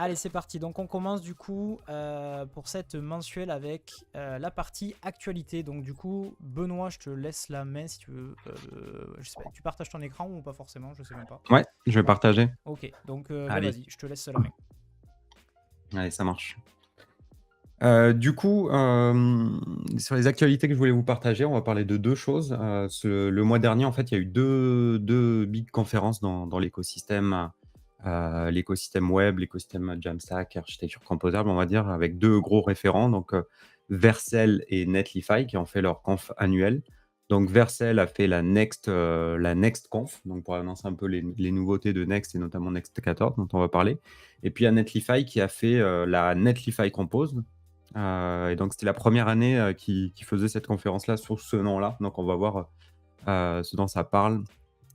Allez, c'est parti. Donc, on commence du coup pour cette mensuelle avec la partie actualité. Donc, du coup, Benoît, je te laisse la main si tu veux. Je sais pas, tu partages ton écran ou pas forcément, je sais même pas. Ouais, je vais partager. Ok, donc Allez, vas-y, je te laisse la main. allez, ça marche. Du coup, sur les actualités que je voulais vous partager, on va parler de 2 choses. Le mois dernier, en fait, il y a eu deux big conférences dans l'écosystème web, l'écosystème Jamstack, architecture composable, on va dire, avec 2 gros référents, donc Vercel et Netlify, qui ont fait leur conf annuelle. Donc Vercel a fait la Next Conf, donc pour annoncer un peu les nouveautés de Next et notamment Next 14 dont on va parler. Et puis il y a Netlify qui a fait la Netlify Compose. Et donc c'était la première année qui faisait cette conférence-là sous ce nom-là. Donc on va voir ce dont ça parle.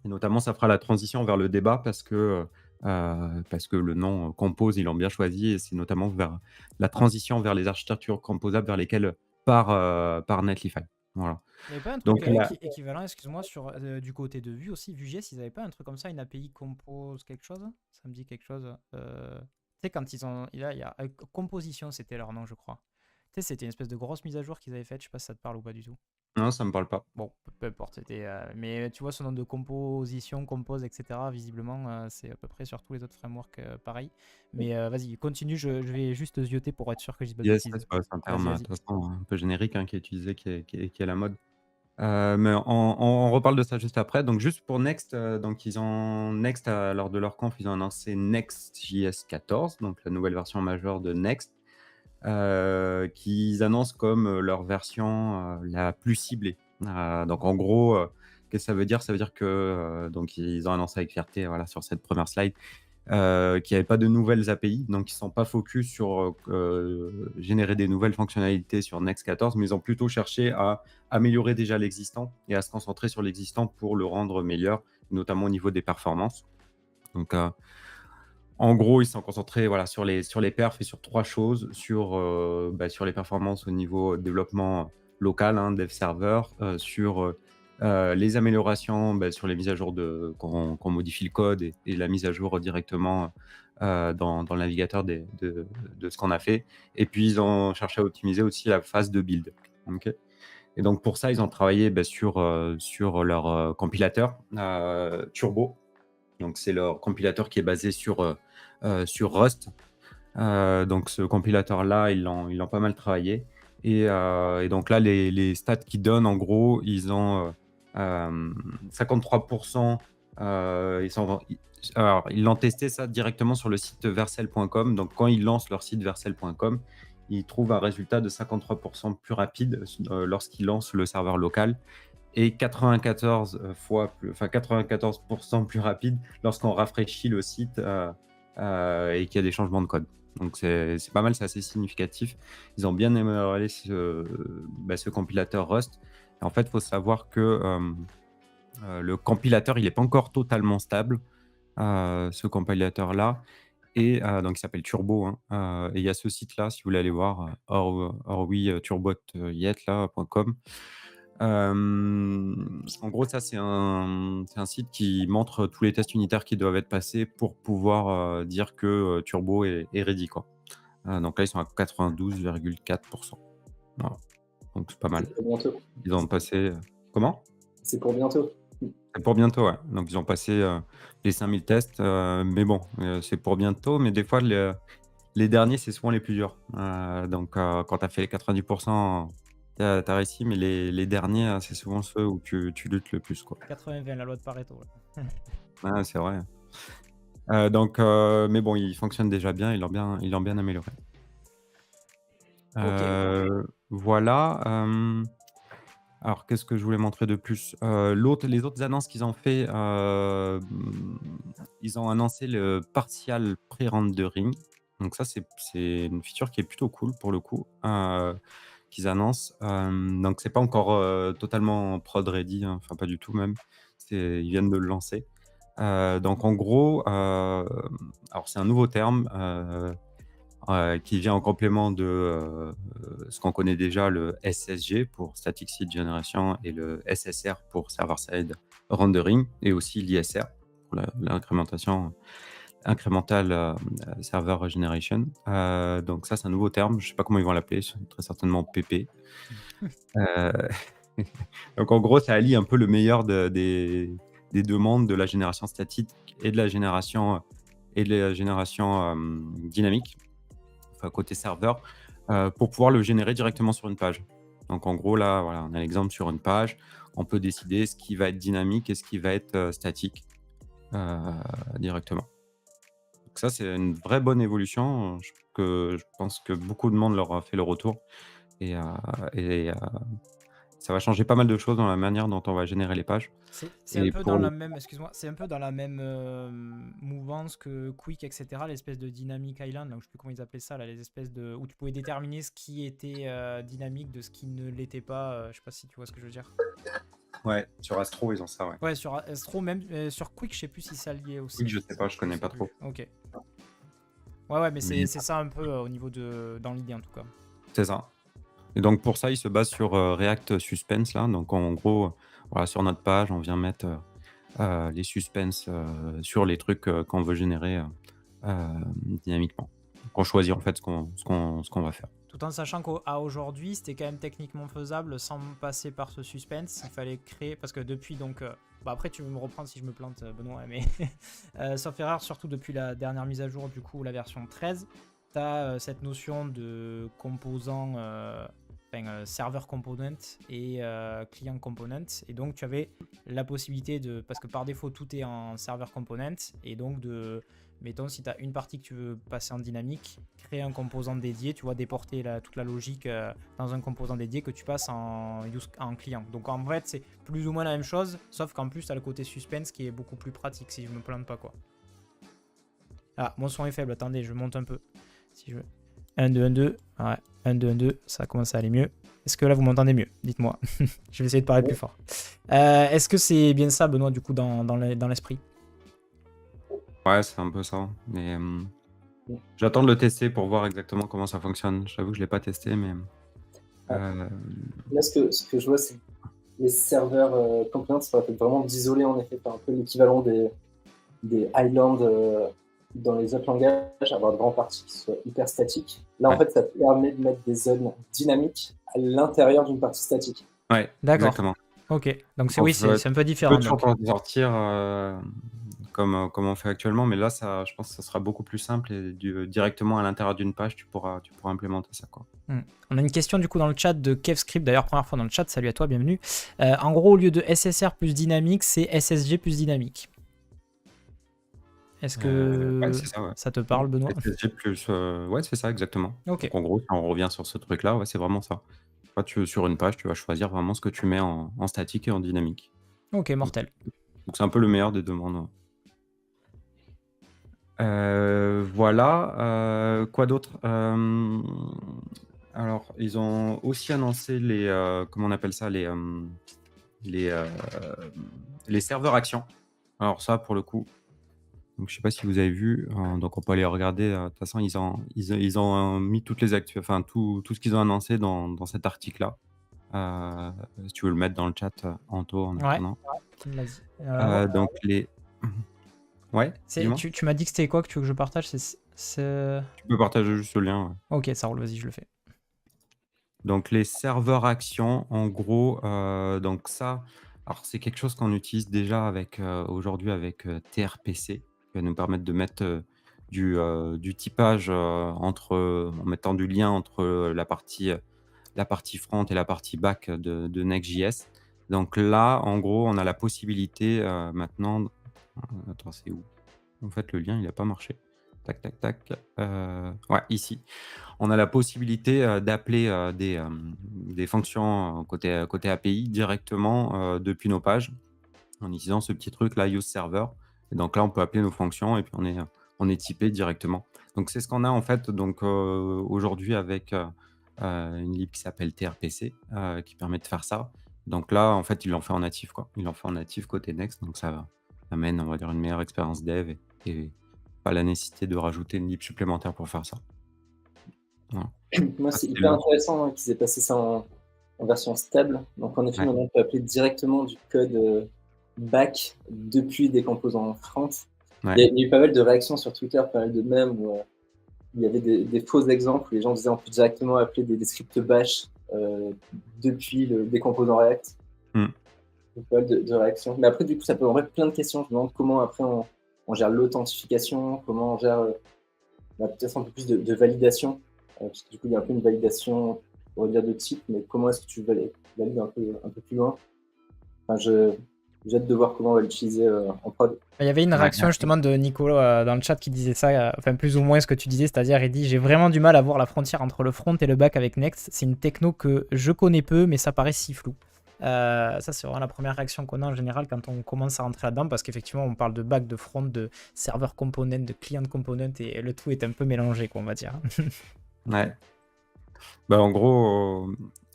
Et notamment, ça fera la transition vers le débat parce que le nom Compose, ils l'ont bien choisi. Et c'est notamment vers la transition vers les architectures composables vers lesquelles part Netlify. Voilà. Il n'y avait pas un truc Donc là, équivalent, excuse-moi, sur du côté de Vue aussi, Vue.js, ils n'avaient pas un truc comme ça, une API compose quelque chose? Ça me dit quelque chose. Tu sais, quand ils ont. Là, il y a Composition, c'était leur nom, je crois. Tu sais, c'était une espèce de grosse mise à jour qu'ils avaient faite, je sais pas si ça te parle ou pas du tout. non, ça me parle pas. Bon, peu importe, c'était. Mais tu vois, ce nom de composition, compose, etc., visiblement, c'est à peu près sur tous les autres frameworks pareil. Mais vas-y, continue, je vais juste zioter pour être sûr que je dis pas de Yes, bêtises. c'est un terme Vas-y, de vas-y. toute façon un peu générique qui est utilisé, qui est à la mode. Mais on reparle de ça juste après. Donc juste pour Next, donc Next lors de leur conf, ils ont annoncé Next.js 14, donc la nouvelle version majeure de Next, qu'ils annoncent comme leur version la plus ciblée. Donc en gros, qu'est-ce que ça veut dire? Ça veut dire que donc ils ont annoncé avec fierté, voilà, sur cette première slide, qu'il n'y avait pas de nouvelles API, donc ils ne sont pas focus sur générer des nouvelles fonctionnalités sur Next 14, mais ils ont plutôt cherché à améliorer déjà l'existant et à se concentrer sur l'existant pour le rendre meilleur, notamment au niveau des performances. Donc, en gros, ils se sont concentrés voilà, sur les perfs et sur 3 choses, sur les performances au niveau développement local, hein, dev server, sur les améliorations sur les mises à jour qu'on modifie le code et la mise à jour directement dans le navigateur de ce qu'on a fait. Et puis, ils ont cherché à optimiser aussi la phase de build. Ok. Et donc, pour ça, ils ont travaillé sur leur compilateur Turbo. Donc, c'est leur compilateur qui est basé sur Rust. Donc, ce compilateur-là, ils l'ont pas mal travaillé. Et donc là, les stats qu'ils donnent, en gros, ils ont 53%. Alors, ils l'ont testé ça directement sur le site vercel.com. Donc, quand ils lancent leur site vercel.com, ils trouvent un résultat de 53% plus rapide lorsqu'ils lancent le serveur local et 94% plus rapide lorsqu'on rafraîchit le site et qu'il y a des changements de code. Donc c'est pas mal, c'est assez significatif. Ils ont bien amélioré ce compilateur Rust. Et en fait, il faut savoir que le compilateur, il n'est pas encore totalement stable, ce compilateur-là. Et donc il s'appelle Turbo. Et il y a ce site-là, si vous voulez aller voir, turbot.com. En gros, ça, c'est un site qui montre tous les tests unitaires qui doivent être passés pour pouvoir dire que Turbo est ready, quoi. Donc là, ils sont à 92,4%. Voilà. Donc c'est pas mal. C'est pour bientôt. Ils ont passé... Comment? C'est pour bientôt. C'est pour bientôt, ouais. Donc ils ont passé les 5000 tests. Mais bon, c'est pour bientôt. Mais des fois, les derniers, c'est souvent les plus durs. Donc quand tu as fait les 90%, tu as réussi. Mais les derniers, c'est souvent ceux où tu luttes le plus, quoi. 80-20, la loi de Pareto. Ouais. Ouais, c'est vrai. Mais bon, ils fonctionnent déjà bien. Ils l'ont bien amélioré. Ok. Voilà. Alors, qu'est-ce que je voulais montrer de plus? Les autres annonces qu'ils ont fait, ils ont annoncé le partial pre-rendering. Donc ça, c'est une feature qui est plutôt cool pour le coup, qu'ils annoncent. Donc c'est pas encore totalement prod ready, hein, enfin pas du tout même. Ils viennent de le lancer. Donc en gros, alors c'est un nouveau terme qui vient en complément de ce qu'on connaît déjà, le SSG pour Static Site Generation et le SSR pour Server Side Rendering, et aussi l'ISR pour l'incrémentation incremental server generation. Donc ça, c'est un nouveau terme. Je ne sais pas comment ils vont l'appeler. Très certainement PP. Euh, Donc en gros, ça allie un peu le meilleur des deux mondes, de la génération statique et de la génération dynamique, enfin côté serveur, pour pouvoir le générer directement sur une page. Donc en gros, là, voilà, on a l'exemple sur une page. On peut décider ce qui va être dynamique et ce qui va être statique directement. Donc ça, c'est une vraie bonne évolution. Je pense que beaucoup de monde leur a fait le retour. Et, ça va changer pas mal de choses dans la manière dont on va générer les pages. C'est un Et peu dans pour la le même, excuse-moi, c'est un peu dans la même mouvance que Quick, etc. L'espèce de Dynamic Island, là, où je sais plus comment ils appelaient ça, là, les espèces de où tu pouvais déterminer ce qui était dynamique de ce qui ne l'était pas. Je sais pas si tu vois ce que je veux dire. Ouais, sur Astro, ils ont ça, ouais. Ouais, sur Astro, même sur Quick, je sais plus si ça liait aussi. Oui, je sais pas, je connais sais pas plus. trop. Ok. Ouais, mais Mais c'est ça un peu au niveau de dans l'idée en tout cas. c'est ça. Et donc pour ça, ils se basent sur React Suspense là. Donc en gros, voilà, sur notre page, on vient mettre les suspens sur les trucs qu'on veut générer dynamiquement. Donc on choisit en fait ce qu'on va faire. Tout en sachant qu'à aujourd'hui, c'était quand même techniquement faisable sans passer par ce suspense. Il fallait créer, parce que depuis donc... bah après, tu veux me reprendre si je me plante, Benoît, mais sauf erreur, surtout depuis la dernière mise à jour, du coup, la version 13, tu as cette notion de composant, server component et client component. Et donc, tu avais la possibilité de... Parce que par défaut, tout est en server component, et donc de... Mettons, si tu as une partie que tu veux passer en dynamique, créer un composant dédié, tu vois, déporter toute la logique dans un composant dédié que tu passes en client. Donc en fait, c'est plus ou moins la même chose, sauf qu'en plus, tu as le côté suspense qui est beaucoup plus pratique, si je me plante pas, quoi. Ah, mon son est faible, attendez, je monte un peu. Si je veux. 1, 2, 1, 2. Ouais, 1, 2, 1, 2, ça commence à aller mieux. Est-ce que là, vous m'entendez mieux? Dites-moi. Je vais essayer de parler plus fort. Est-ce que c'est bien ça, Benoît, du coup, dans l'esprit? Ouais, c'est un peu ça. Mais j'attends de le tester pour voir exactement comment ça fonctionne. J'avoue que je l'ai pas testé, mais Là, ce que je vois, c'est les serveurs components, ça va être vraiment d'isoler en effet, un peu l'équivalent des islands dans les autres langages, avoir de grandes parties qui soient hyper statiques. Là, en fait, ça permet de mettre des zones dynamiques à l'intérieur d'une partie statique. Ouais, d'accord. Exactement. Ok, donc c'est un peu différent. Tu peux toujours t'en sortir comme on fait actuellement, mais là, ça, je pense que ça sera beaucoup plus simple et directement à l'intérieur d'une page, tu pourras implémenter ça, quoi. On a une question du coup dans le chat de KevScript, d'ailleurs première fois dans le chat, salut à toi, bienvenue. En gros, au lieu de SSR plus dynamique, c'est SSG plus dynamique. Est-ce que Ouais, c'est ça, ouais. ça te parle, Benoît? SSG plus, ouais, c'est ça, exactement. Ok. Donc, en gros, si on revient sur ce truc-là, ouais, c'est vraiment ça. Sur une page, tu vas choisir vraiment ce que tu mets en statique et en dynamique. Ok, mortel. Donc c'est un peu le meilleur des deux mondes. Voilà. Quoi d'autre? Alors, ils ont aussi annoncé comment on appelle ça, les serveurs actions. Alors ça, pour le coup, donc je sais pas si vous avez vu, donc on peut aller regarder. De toute façon, ils ont mis toutes les actus, enfin tout ce qu'ils ont annoncé dans cet article-là. Si tu veux le mettre dans le chat, Anto, en attendant. Vas-y. Donc ouais, tu m'as dit que c'était quoi que tu veux que je partage? Tu peux partager juste le lien. Ouais. Ok, ça roule, vas-y, je le fais. Donc les serveurs actions, en gros, donc ça, alors c'est quelque chose qu'on utilise déjà aujourd'hui avec TRPC, qui va nous permettre de mettre du typage en mettant du lien entre la partie front et la partie back de Next.js. Donc là, en gros, on a la possibilité maintenant. Attends, c'est où? En fait, le lien, il n'a pas marché. Tac, tac, tac. Ouais, ici. On a la possibilité d'appeler des fonctions côté API directement depuis nos pages en utilisant ce petit truc là, use server. Et donc là, on peut appeler nos fonctions et puis on est typé directement. Donc c'est ce qu'on a en fait aujourd'hui avec une lib qui s'appelle TRPC qui permet de faire ça. Donc là, en fait, ils l'ont fait en natif, quoi. Ils l'ont fait en natif côté Next, donc ça amène, on va dire, une meilleure expérience dev et pas la nécessité de rajouter une lib supplémentaire pour faire ça. Voilà. Moi, c'est hyper intéressant qu'ils aient passé ça en version stable. Donc, en effet, maintenant, on peut appeler directement du code back depuis des composants front. Ouais. Il y a eu pas mal de réactions sur Twitter, pas mal de mèmes où il y avait des faux exemples où les gens disaient on peut directement appeler des scripts bash depuis des composants React. Mm. Donc, pas mal de réactions. Mais après, du coup, ça peut enlever plein de questions. Je me demande comment après on gère l'authentification, comment on gère peut-être un peu plus de validation. Parce que du coup, il y a un peu une validation, on va dire, de type, mais comment est-ce que tu valides un peu plus loin? Enfin, j'ai hâte de voir comment on va l'utiliser en prod. Il y avait une Ouais, réaction justement de Nico dans le chat qui disait ça, enfin plus ou moins ce que tu disais, c'est-à-dire il dit j'ai vraiment du mal à voir la frontière entre le front et le back avec Next, c'est une techno que je connais peu mais ça paraît si flou. Ça c'est vraiment la première réaction qu'on a en général quand on commence à rentrer là-dedans parce qu'effectivement on parle de back, de front, de serveur component, de client component et le tout est un peu mélangé quoi on va dire. ouais. Bah, en gros,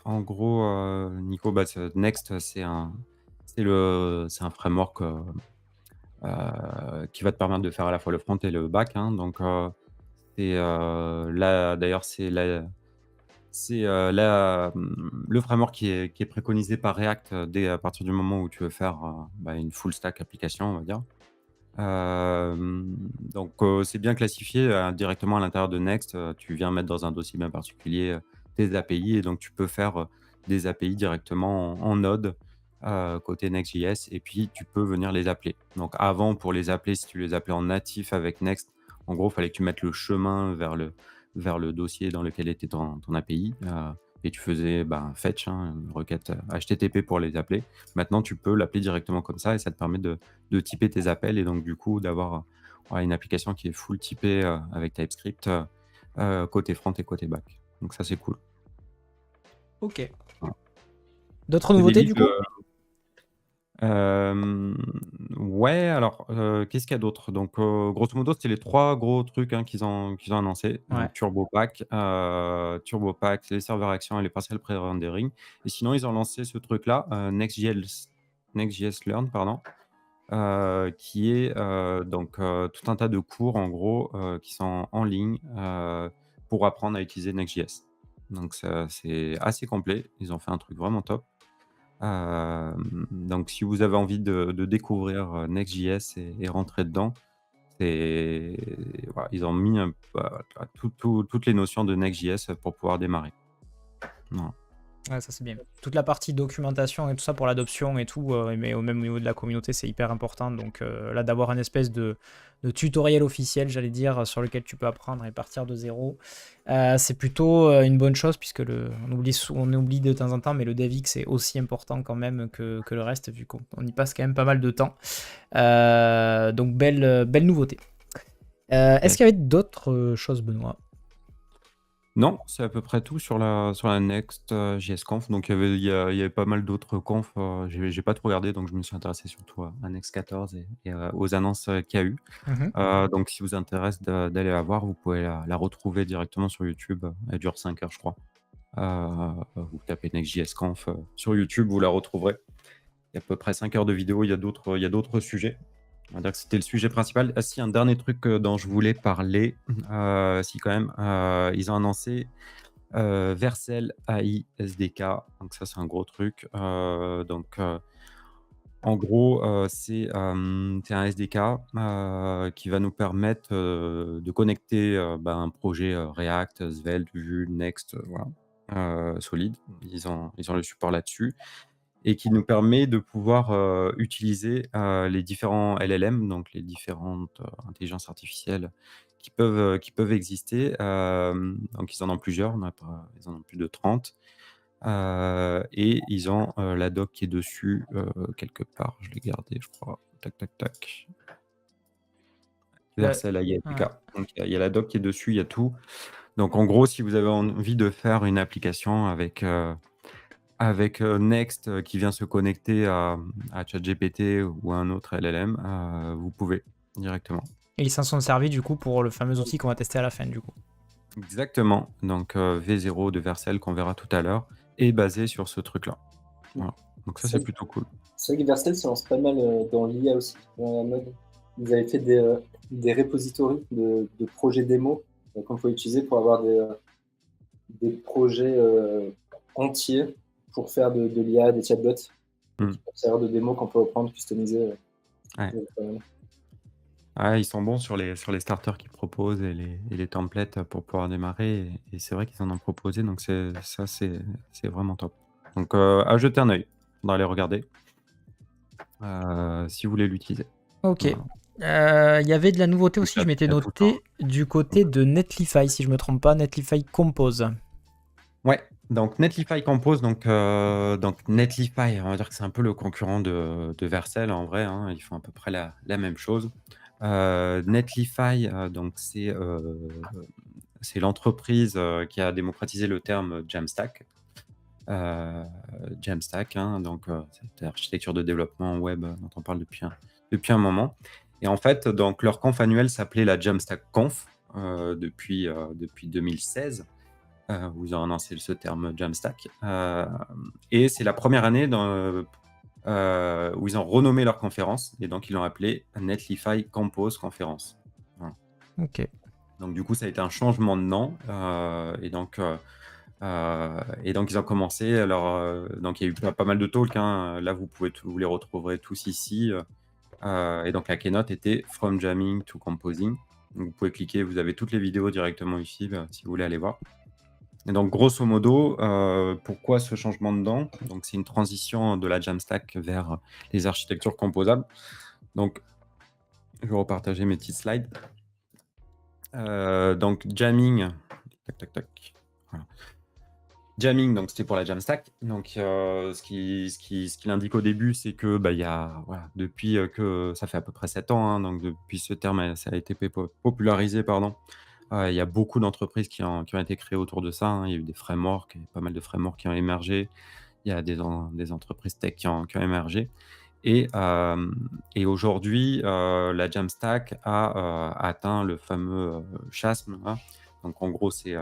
Nico, bah, Next, c'est un framework qui va te permettre de faire à la fois le front et le back, hein. Donc, là, d'ailleurs, le framework qui est préconisé par React dès à partir du moment où tu veux faire bah, une full stack application, on va dire. Donc, c'est bien classifié directement à l'intérieur de Next. Tu viens mettre dans un dossier bien particulier tes API et donc tu peux faire des API directement en Node côté Next.js et puis tu peux venir les appeler. Donc, avant, pour les appeler, si tu les appelais en natif avec Next, en gros, il fallait que tu mettes le chemin vers le dossier dans lequel était ton API et tu faisais fetch, une requête HTTP pour les appeler. Maintenant, tu peux l'appeler directement comme ça et ça te permet de typer tes appels et donc du coup d'avoir une application qui est full typée avec TypeScript côté front et côté back. Donc ça, c'est cool. Ok. Voilà. D'autres C'est des nouveautés du leads, coup ouais, alors qu'est-ce qu'il y a d'autre? Donc grosso modo, c'était les 3 gros trucs qu'ils ont annoncés. Ouais. Donc Turbopack, les serveurs actions et les partial pre-rendering. Et sinon, ils ont lancé ce truc-là, Next.js Learn, pardon, qui est donc tout un tas de cours en gros qui sont en ligne pour apprendre à utiliser Next.js. Donc c'est assez complet. Ils ont fait un truc vraiment top. Donc si vous avez envie de découvrir Next.js et rentrer dedans, voilà, ils ont mis toutes les notions de Next.js pour pouvoir démarrer. Voilà. Ouais, ça c'est bien. Toute la partie documentation et tout ça pour l'adoption et tout, mais au même niveau de la communauté, c'est hyper important. Donc là, d'avoir une espèce de tutoriel officiel, j'allais dire, sur lequel tu peux apprendre et partir de zéro, c'est plutôt une bonne chose puisque on oublie de temps en temps, mais le DevX est aussi important quand même que le reste, vu qu'on y passe quand même pas mal de temps. Donc belle nouveauté. Est-ce qu'il y avait d'autres choses, Benoît? Non, c'est à peu près tout sur la Next JSConf. Donc il y avait pas mal d'autres confs. J'ai pas trop regardé, donc je me suis intéressé surtout à Next 14 et aux annonces qu'il y a eu. Donc si vous intéresse d'aller la voir, vous pouvez la retrouver directement sur YouTube. Elle dure 5 heures, je crois. Vous tapez Next JSConf sur YouTube, vous la retrouverez. Il y a à peu près 5 heures de vidéo. Il y a d'autres sujets. On va dire que c'était le sujet principal. Ah si, un dernier truc dont je voulais parler, si quand même, ils ont annoncé Vercel AI SDK. Donc ça, c'est un gros truc. Donc en gros, c'est un SDK qui va nous permettre de connecter un projet React, Svelte, Vue, Next, voilà, solide. Ils ont le support là-dessus et qui nous permet de pouvoir utiliser les différents LLM, donc les différentes intelligences artificielles qui peuvent exister. Donc ils en ont plusieurs, ils en ont plus de 30. Et ils ont la doc qui est dessus quelque part. Je l'ai gardé, je crois. Tac, tac, tac. Vercel AI APK. Ouais. Donc il y a la doc qui est dessus, il y a tout. Donc en gros, si vous avez envie de faire une application avec Next qui vient se connecter à ChatGPT ou à un autre LLM, vous pouvez directement. Et ils s'en sont servis du coup pour le fameux outil qu'on va tester à la fin du coup. Exactement. Donc V0 de Vercel qu'on verra tout à l'heure est basé sur ce truc-là. Voilà. Donc ça, c'est plutôt cool. C'est vrai que Vercel se lance pas mal dans l'IA aussi, dans la mode. Ils avaient fait des repositories de projets démo qu'on peut utiliser pour avoir des projets entiers pour faire de l'IA, des chatbots, qui peuvent servir de démo qu'on peut reprendre, customiser. Ouais. Ah, ils sont bons sur les starters qu'ils proposent et les templates pour pouvoir démarrer et c'est vrai qu'ils en ont proposé donc c'est vraiment top. Donc à jeter un œil, faudra aller regarder, si vous voulez l'utiliser. Ok. Voilà. Il y avait de la nouveauté Donc aussi, je m'étais il y a tout un noté du côté de Netlify, si je me trompe pas, Netlify Compose. ouais, donc Netlify Compose, donc Netlify, on va dire que c'est un peu le concurrent de Vercel en vrai, hein, ils font à peu près la même chose. Netlify, donc c'est l'entreprise qui a démocratisé le terme Jamstack. Jamstack, hein, donc cette architecture de développement web dont on parle depuis un moment. Et en fait, donc leur conf annuel s'appelait la Jamstack Conf depuis 2016, où ils ont annoncé ce terme Jamstack. Et c'est la première année où ils ont renommé leur conférence, et donc ils l'ont appelée Netlify Compose Conférence. Voilà. Ok. Donc du coup, ça a été un changement de nom, et donc ils ont commencé. Alors, donc il y a eu pas mal de talks, hein. Là, vous les retrouverez tous ici. Et donc la keynote était From Jamming to Composing. Donc, vous pouvez cliquer, vous avez toutes les vidéos directement ici si vous voulez aller voir. Et donc grosso modo, pourquoi ce changement de nom? Donc c'est une transition de la Jamstack vers les architectures composables. Donc je vais repartager mes petites slides. Donc jamming, tac tac tac. Voilà. Jamming, donc c'était pour la Jamstack. Donc ce qu'il indique au début, c'est que il y a depuis que ça fait à peu près 7 ans, hein, donc depuis ce terme ça a été popularisé, pardon. Il y a beaucoup d'entreprises qui ont été créées autour de ça, hein. Il y a eu des frameworks, pas mal de frameworks qui ont émergé. Il y a des entreprises tech qui ont émergé. Et aujourd'hui, la Jamstack a atteint le fameux chasme, hein. Donc en gros, c'est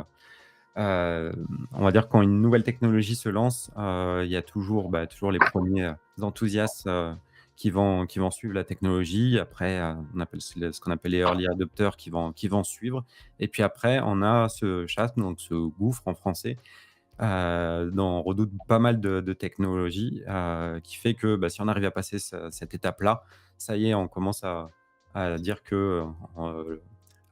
on va dire quand une nouvelle technologie se lance, il y a toujours les premiers enthousiastes qui vont suivre la technologie. Après, on appelle ce qu'on appelle les early adopters qui vont suivre. Et puis après, on a ce chasme, donc ce gouffre en français, dont on redoute pas mal de technologies, qui fait que si on arrive à passer cette étape-là, ça y est, on commence à dire que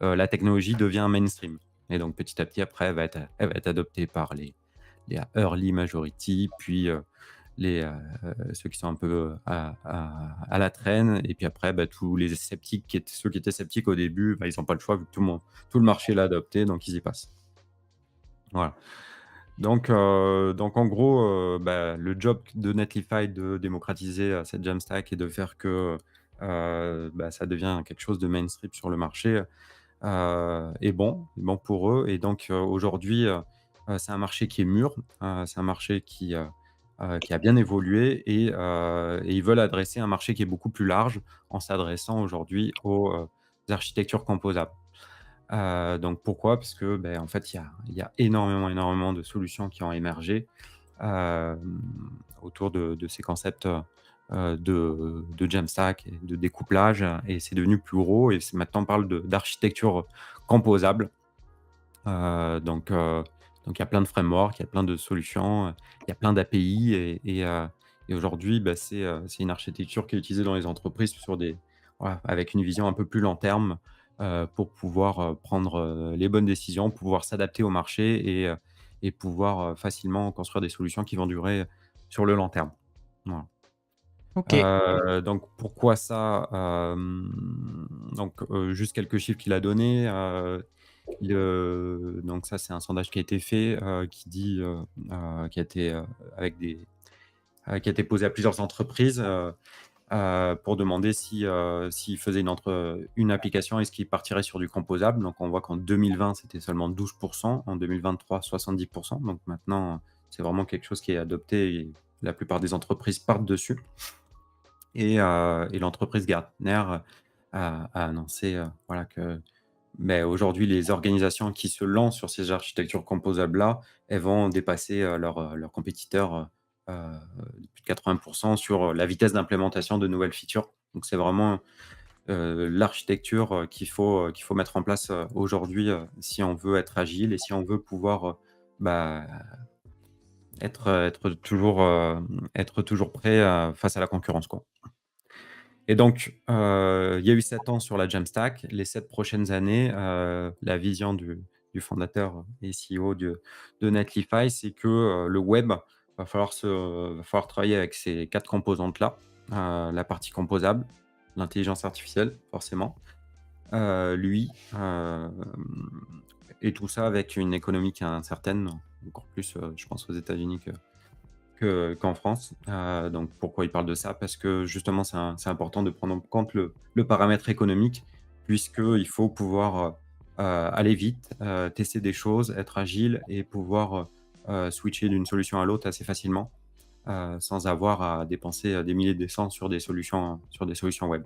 la technologie devient mainstream. Et donc petit à petit, après, elle va être adoptée par les early majority, puis ceux qui sont un peu à la traîne. Et puis après, tous les sceptiques, ceux qui étaient sceptiques au début, ils n'ont pas le choix vu que tout le marché l'a adopté, donc ils y passent. Voilà. Donc en gros, le job de Netlify de démocratiser cette Jamstack et de faire que ça devient quelque chose de mainstream sur le marché est bon pour eux. Et donc aujourd'hui, c'est un marché qui est mûr, c'est un marché qui a bien évolué et ils veulent adresser un marché qui est beaucoup plus large en s'adressant aujourd'hui aux architectures composables. Donc pourquoi? Parce que, en fait, il y a énormément de solutions qui ont émergé, autour de ces concepts, de Jamstack et de découplage, et c'est devenu plus gros et maintenant on parle d'architecture composable. Donc il y a plein de frameworks, il y a plein de solutions, il y a plein d'API et aujourd'hui, c'est une architecture qui est utilisée dans les entreprises avec une vision un peu plus long terme, pour pouvoir prendre les bonnes décisions, pouvoir s'adapter au marché et pouvoir facilement construire des solutions qui vont durer sur le long terme. Voilà. Ok. Donc pourquoi ça? Juste quelques chiffres qu'il a donnés. Donc ça, c'est un sondage qui a été fait, qui dit, qui a été, qui a été posé à plusieurs entreprises, pour demander s'ils faisaient une application, est-ce qu'ils partiraient sur du composable? Donc on voit qu'en 2020, c'était seulement 12%, en 2023, 70%. Donc maintenant, c'est vraiment quelque chose qui est adopté et la plupart des entreprises partent dessus. Et l'entreprise Gartner a annoncé que aujourd'hui, les organisations qui se lancent sur ces architectures composables-là, elles vont dépasser leurs compétiteurs de plus de 80% sur la vitesse d'implémentation de nouvelles features. Donc c'est vraiment l'architecture qu'il faut mettre en place aujourd'hui, si on veut être agile et si on veut pouvoir être toujours prêt face à la concurrence, quoi. Et donc, il y a eu 7 ans sur la Jamstack. Les 7 prochaines années, la vision du fondateur et CEO de Netlify, c'est que le web va falloir travailler avec ces 4 composantes-là. La partie composable, l'intelligence artificielle, forcément, lui, et tout ça avec une économie qui est incertaine, encore plus, je pense, aux États-Unis qu'en France. Donc pourquoi il parle de ça? Parce que justement, c'est important de prendre en compte le paramètre économique, puisqu'il faut pouvoir aller vite, tester des choses, être agile et pouvoir switcher d'une solution à l'autre assez facilement, sans avoir à dépenser des milliers de cents sur des solutions web.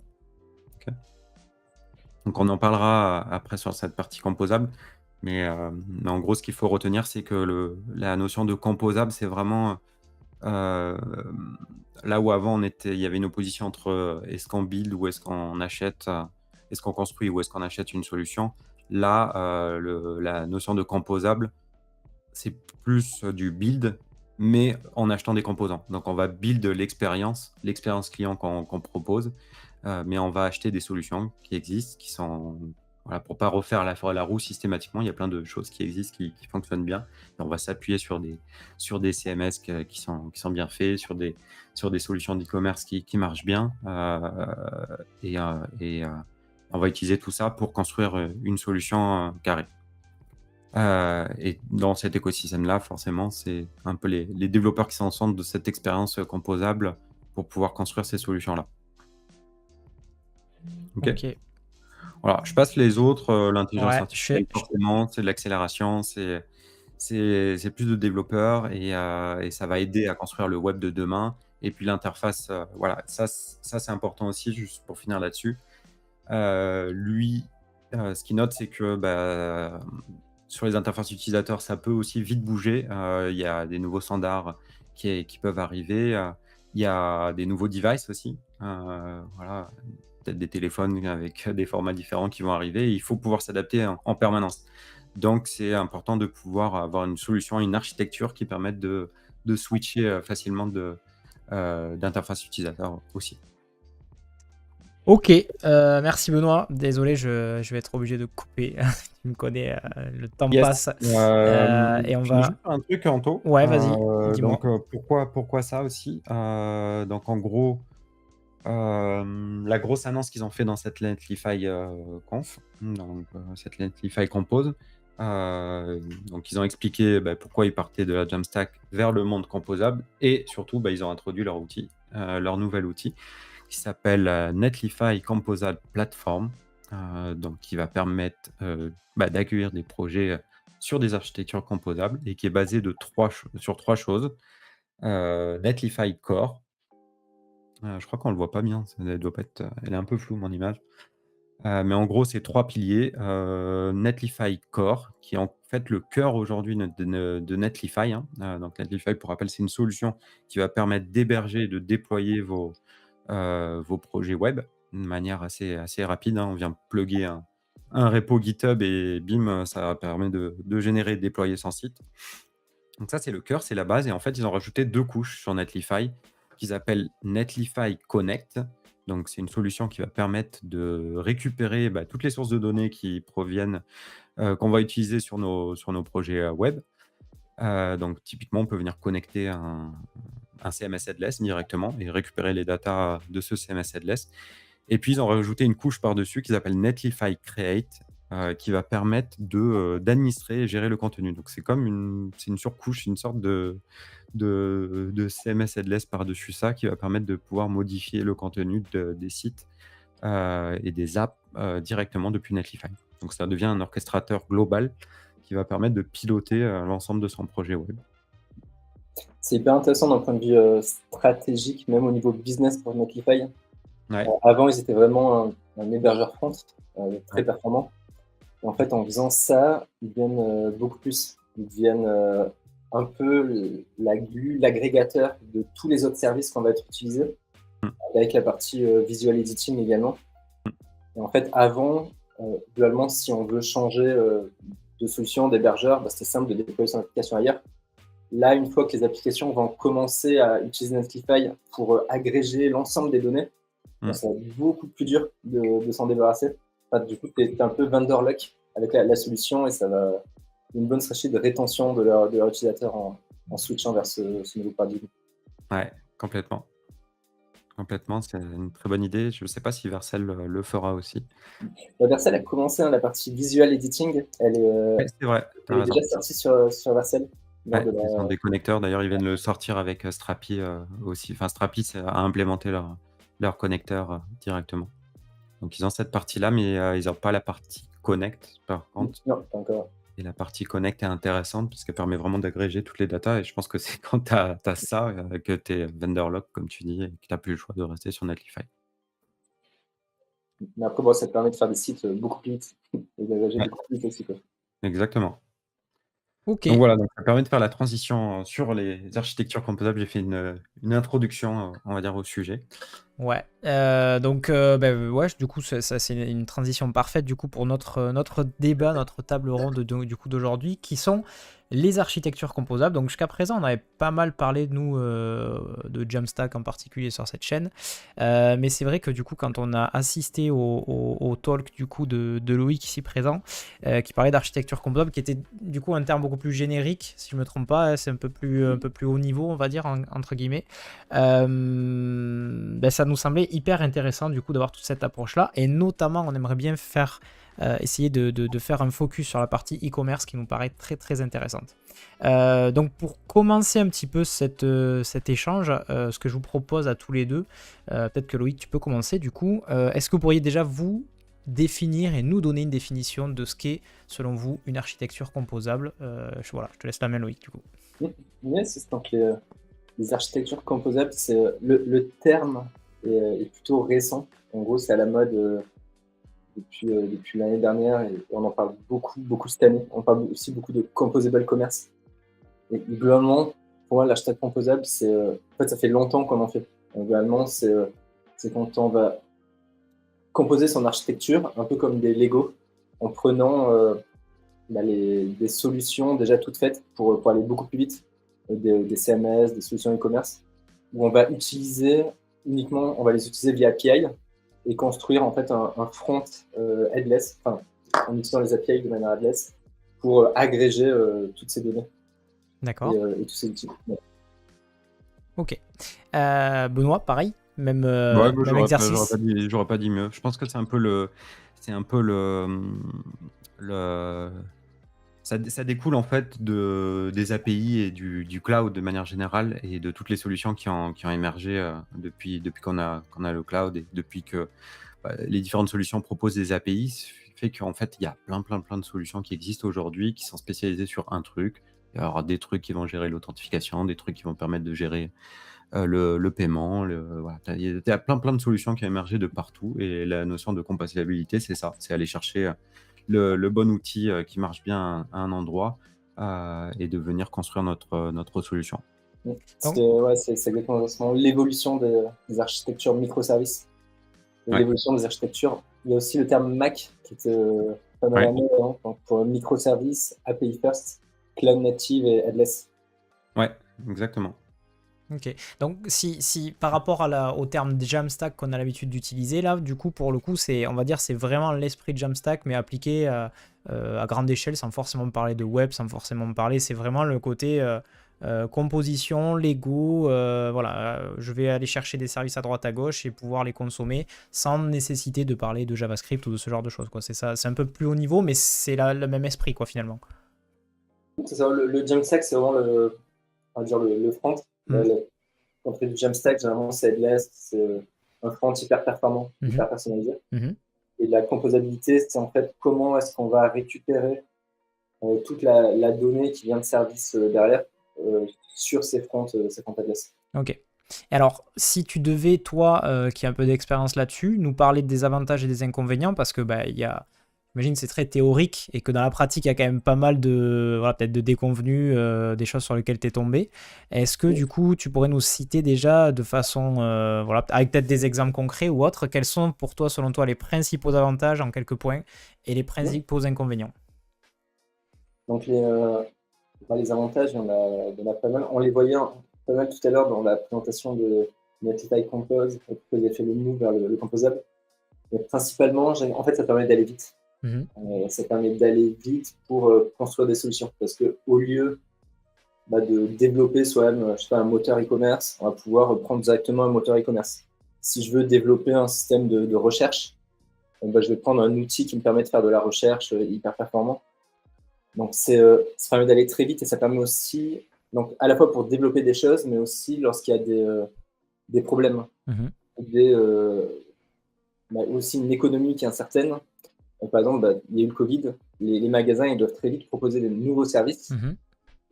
Ok. Donc on en parlera après sur cette partie composable, mais en gros, ce qu'il faut retenir, c'est que la notion de composable, c'est vraiment là où avant il y avait une opposition entre est-ce qu'on build ou est-ce qu'on achète, est-ce qu'on construit ou est-ce qu'on achète une solution. Là, la notion de composable, c'est plus du build, mais en achetant des composants. Donc on va build l'expérience client qu'on propose, mais on va acheter des solutions qui existent, qui sont voilà, pour pas refaire la roue systématiquement. Il y a plein de choses qui existent, qui fonctionnent bien. Et on va s'appuyer sur des CMS qui sont bien faits, sur des solutions d'e-commerce qui marchent bien. Et on va utiliser tout ça pour construire une solution carrée. Et dans cet écosystème-là, forcément, c'est un peu les développeurs qui sont en centre de cette expérience composable pour pouvoir construire ces solutions-là. Ok. Voilà, je passe les autres. L'intelligence artificielle, forcément, c'est de l'accélération, c'est plus de développeurs et ça va aider à construire le web de demain. Et puis l'interface, voilà, ça c'est important aussi, juste pour finir là-dessus. Lui, ce qu'il note, c'est que sur les interfaces utilisateurs, ça peut aussi vite bouger. Il y a des nouveaux standards qui peuvent arriver. Il y a des nouveaux devices aussi. Voilà, peut-être des téléphones avec des formats différents qui vont arriver. Il faut pouvoir s'adapter en permanence. Donc, c'est important de pouvoir avoir une solution, une architecture qui permette de switcher facilement d'interface utilisateur aussi. Ok, merci Benoît. Désolé, je vais être obligé de couper. Tu me connais, le temps passe. Et on va. Juste un truc, Anto. Ouais, vas-y, dis-moi. Donc, pourquoi ça aussi? Donc, en gros, la grosse annonce qu'ils ont fait dans cette Netlify Conf, donc cette Netlify Compose, donc ils ont expliqué pourquoi ils partaient de la Jamstack vers le monde composable et surtout ils ont introduit leur outil, leur nouvel outil qui s'appelle Netlify Composable Platform, donc qui va permettre d'accueillir des projets sur des architectures composables et qui est basé sur trois choses. Netlify Core. Je crois qu'on le voit pas bien, elle est un peu floue mon image. Mais en gros, c'est 3 piliers. Netlify Core, qui est en fait le cœur aujourd'hui de Netlify, hein. Donc Netlify, pour rappel, c'est une solution qui va permettre d'héberger et de déployer vos projets web de manière assez rapide, hein. On vient plugger un repo GitHub et bim, ça permet de générer et de déployer son site. Donc ça, c'est le cœur, c'est la base. Et en fait, ils ont rajouté 2 couches sur Netlify qu'ils appellent Netlify Connect. Donc, c'est une solution qui va permettre de récupérer toutes les sources de données qui proviennent, qu'on va utiliser sur nos projets web. Donc, typiquement, on peut venir connecter un CMS headless directement et récupérer les datas de ce CMS headless. Et puis, ils ont rajouté une couche par-dessus qu'ils appellent Netlify Create, qui va permettre d'administrer et gérer le contenu. Donc, c'est une surcouche, une sorte de CMS headless par-dessus ça qui va permettre de pouvoir modifier le contenu des sites et des apps directement depuis Netlify. Donc, ça devient un orchestrateur global qui va permettre de piloter l'ensemble de son projet web. C'est hyper intéressant d'un point de vue stratégique, même au niveau business pour Netlify. Ouais. Avant, ils étaient vraiment un hébergeur front très performant. Et en fait, en faisant ça, ils deviennent beaucoup plus. Ils deviennent un peu la glue, l'agrégateur de tous les autres services qu'on va être utilisés, avec la partie visual editing également. Et en fait, avant, globalement, si on veut changer de solution, d'hébergeur, c'était simple de déployer son application ailleurs. Là, une fois que les applications vont commencer à utiliser Netlify pour agréger l'ensemble des données, Mm. ça va être beaucoup plus dur de s'en débarrasser. Enfin, du coup, tu es un peu vendor lock avec la solution et ça va une bonne stratégie de rétention de leur utilisateur en switchant vers ce nouveau paradigme. Ouais, complètement. Complètement, c'est une très bonne idée. Je ne sais pas si Vercel le fera aussi. Vercel a commencé la partie visual editing. Oui, c'est vrai, tu as Elle est raison. déjà sortie sur Vercel. Lors Ouais, de ils ont la... des connecteurs. D'ailleurs, ils viennent le sortir avec Strapi aussi. Enfin, Strapi a implémenté leur connecteur directement. Donc, ils ont cette partie-là, mais ils n'ont pas la partie Connect, par contre. Non, pas encore. Et la partie Connect est intéressante parce qu'elle permet vraiment d'agréger toutes les datas. Et je pense que c'est quand tu as ça que tu es vendor lock, comme tu dis, et que tu n'as plus le choix de rester sur Netlify. Mais après, bon, ça te permet de faire des sites beaucoup plus vite et d'agréger Ouais. beaucoup plus vite aussi, quoi. Exactement. Ok. Donc voilà, donc ça permet de faire la transition sur les architectures composables. J'ai fait une introduction, on va dire, au sujet. Ouais. Ouais, du coup, ça c'est une transition parfaite du coup pour notre débat, notre table ronde du coup d'aujourd'hui, qui sont les architectures composables. Donc jusqu'à présent, on avait pas mal parlé nous de Jamstack en particulier sur cette chaîne, mais c'est vrai que du coup, quand on a assisté au talk du coup de Loïc ici présent, qui parlait d'architecture composable, qui était du coup un terme beaucoup plus générique, si je me trompe pas, c'est un peu plus haut niveau, on va dire entre guillemets. Ça nous semblait hyper intéressant du coup d'avoir toute cette approche là, et notamment on aimerait bien faire essayer de faire un focus sur la partie e-commerce qui nous paraît très très intéressante. Donc pour commencer un petit peu cet échange, ce que je vous propose à tous les deux, peut-être que Loïc tu peux commencer du coup, est-ce que vous pourriez déjà vous définir et nous donner une définition de ce qu'est selon vous une architecture composable? Voilà, je te laisse la main Loïc du coup. Yes, donc les architectures composables, c'est le terme est plutôt récent. En gros, c'est à la mode depuis l'année dernière et on en parle beaucoup cette année. On parle aussi beaucoup de composable commerce. Et globalement, pour moi, l'architecture composable, en fait, ça fait longtemps qu'on en fait. Donc, globalement, c'est quand on va composer son architecture, un peu comme des Lego, en prenant des solutions déjà toutes faites pour aller beaucoup plus vite, des CMS, des solutions e-commerce, où on va on va les utiliser via API et construire en fait un front headless, enfin, en utilisant les API de manière headless pour agréger toutes ces données D'accord. et tous ces outils. Ouais. Ok. Benoît, pareil, même, Ouais, même j'aurais exercice. pas dit mieux. Je pense que c'est un peu ça découle en fait des API et du cloud de manière générale et de toutes les solutions qui ont émergé depuis qu'on a le cloud et depuis que les différentes solutions proposent des API, ce fait qu'en fait, il y a plein de solutions qui existent aujourd'hui qui sont spécialisées sur un truc. Il y aura des trucs qui vont gérer l'authentification, des trucs qui vont permettre de gérer le paiement. Voilà. Il y a plein de solutions qui ont émergé de partout et la notion de compatibilité, c'est ça. C'est aller chercher le bon outil qui marche bien à un endroit et de venir construire notre solution. Donc, C'est exactement ça. L'évolution des architectures microservices. Ouais. L'évolution des architectures. Il y a aussi le terme MAC qui était pas mal à mode, hein, pour microservices, API first, cloud native et headless. Ouais, exactement. ok. Donc, si par rapport au terme Jamstack qu'on a l'habitude d'utiliser, là, du coup, pour le coup, on va dire, c'est vraiment l'esprit de Jamstack, mais appliqué à grande échelle, sans forcément parler de web, sans forcément parler, c'est vraiment le côté composition, Lego, voilà, je vais aller chercher des services à droite à gauche et pouvoir les consommer sans nécessité de parler de JavaScript ou de ce genre de choses, quoi. C'est ça, c'est un peu plus haut niveau, mais c'est le même esprit, quoi, finalement. C'est ça, le Jamstack, c'est vraiment on va dire le front. Quand on fait du Jamstack, généralement, c'est headless, c'est un front hyper performant, hyper personnalisé. Et la composabilité, c'est en fait comment est-ce qu'on va récupérer toute la donnée qui vient de service derrière sur ces fronts headless. Ok. Alors, si tu devais, toi, qui as un peu d'expérience là-dessus, nous parler des avantages et des inconvénients, parce que j'imagine c'est très théorique et que dans la pratique, il y a quand même pas mal de, voilà, peut-être de déconvenues, des choses sur lesquelles tu es tombé. Est-ce que du coup, tu pourrais nous citer déjà de façon, voilà, avec peut-être des exemples concrets ou autres, quels sont pour toi, selon toi, les principaux avantages en quelques points et les principaux inconvénients? Donc les avantages, il y en a pas mal. On les voyait pas mal tout à l'heure dans la présentation de Netlify Compose, après j'ai fait le move vers le composable. Mais principalement, en fait, ça permet d'aller vite. Ça permet d'aller vite pour construire des solutions. Parce qu'au lieu de développer soi-même, je sais pas, un moteur e-commerce, on va pouvoir prendre directement un moteur e-commerce. Si je veux développer un système de recherche, je vais prendre un outil qui me permet de faire de la recherche hyper performant. Donc, ça permet d'aller très vite et ça permet aussi, donc, à la fois pour développer des choses, mais aussi lorsqu'il y a des problèmes, aussi une économie qui est incertaine. Donc, par exemple, il y a eu le Covid, les magasins ils doivent très vite proposer de nouveaux services.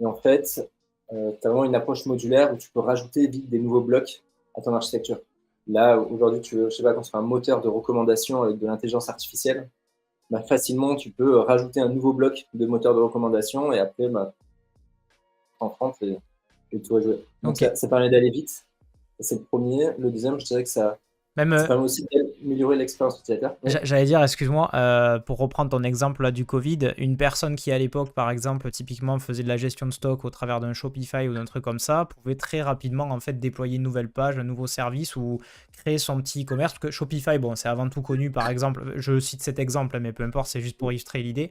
Et en fait, tu as vraiment une approche modulaire où tu peux rajouter vite des nouveaux blocs à ton architecture. Là, aujourd'hui, tu veux, je sais pas, construire un moteur de recommandation avec de l'intelligence artificielle, facilement, tu peux rajouter un nouveau bloc de moteur de recommandation et après, en France, et tout va jouer. Donc, ça permet d'aller vite. C'est le premier. Le deuxième, je dirais que ça permet aussi d'améliorer l'expérience utilisateur. J'allais dire, excuse-moi, pour reprendre ton exemple là, du Covid, une personne qui à l'époque, par exemple, typiquement faisait de la gestion de stock au travers d'un Shopify ou d'un truc comme ça, pouvait très rapidement en fait déployer une nouvelle page, un nouveau service ou créer son petit e-commerce. Parce que Shopify, bon, c'est avant tout connu, par exemple, je cite cet exemple, mais peu importe, c'est juste pour illustrer l'idée.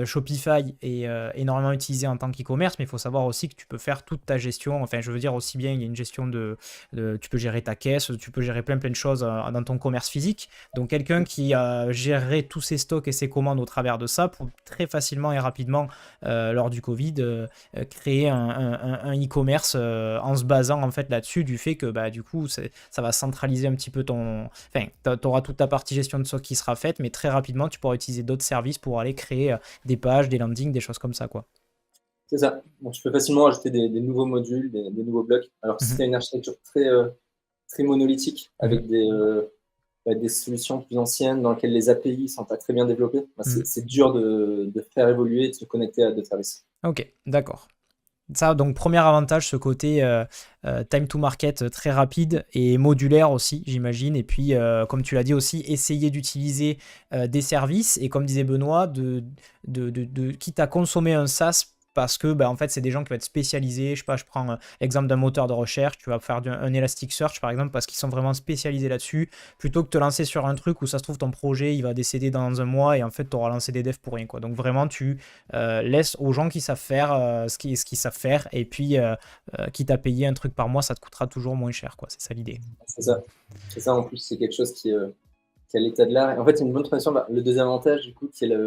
Shopify est énormément utilisé en tant qu'e-commerce, mais il faut savoir aussi que tu peux faire toute ta gestion. Enfin, je veux dire aussi bien, il y a une gestion tu peux gérer ta caisse, tu peux gérer plein de choses dans ton commerce physique. Donc quelqu'un qui gérerait tous ses stocks et ses commandes au travers de ça pour très facilement et rapidement lors du Covid créer un e-commerce en se basant en fait là-dessus du fait que du coup ça va centraliser un petit peu tu auras toute ta partie gestion de stock qui sera faite, mais très rapidement tu pourras utiliser d'autres services pour aller créer des pages, des landings, des choses comme ça quoi. C'est ça. Donc, tu peux facilement ajouter des nouveaux modules, des nouveaux blocs. Alors si tu as une architecture très monolithique avec des solutions plus anciennes dans lesquelles les API ne sont pas très bien développées, c'est dur de faire évoluer et de se connecter à d'autres services. Ok, d'accord. Ça, donc premier avantage, ce côté time to market très rapide et modulaire aussi, j'imagine. Et puis, comme tu l'as dit aussi, essayer d'utiliser des services. Et comme disait Benoît, quitte à consommer un SaaS, parce que en fait c'est des gens qui vont être spécialisés. Je sais pas, je prends l'exemple d'un moteur de recherche, tu vas faire un Elasticsearch par exemple parce qu'ils sont vraiment spécialisés là-dessus, plutôt que te lancer sur un truc où ça se trouve ton projet il va décéder dans un mois et en fait tu auras lancé des devs pour rien quoi. Donc vraiment tu laisses aux gens qui savent faire ce qu'ils savent faire et puis quitte à payer un truc par mois ça te coûtera toujours moins cher quoi. C'est ça l'idée. C'est ça en plus c'est quelque chose qui est à l'état de l'art. En fait c'est une bonne transition. Le deuxième avantage du coup qui est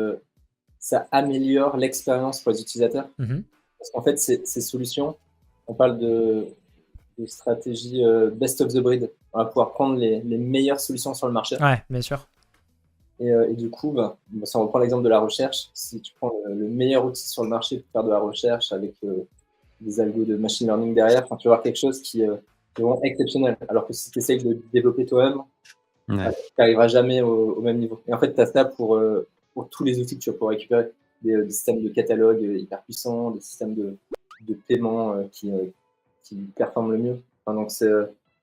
ça améliore l'expérience pour les utilisateurs. Parce qu'en fait, ces solutions, on parle de stratégie best of the breed. On va pouvoir prendre les meilleures solutions sur le marché. Ouais, bien sûr. Et du coup, si on reprend l'exemple de la recherche, si tu prends le meilleur outil sur le marché pour faire de la recherche avec des algos de machine learning derrière, tu vas avoir quelque chose qui est vraiment exceptionnel. Alors que si tu essayes de développer toi-même, tu n'arriveras jamais au même niveau. Et en fait, tu as ça pour tous les outils que tu vas pouvoir récupérer, des systèmes de catalogue hyper puissants, des systèmes de paiement qui performent le mieux. Donc, c'est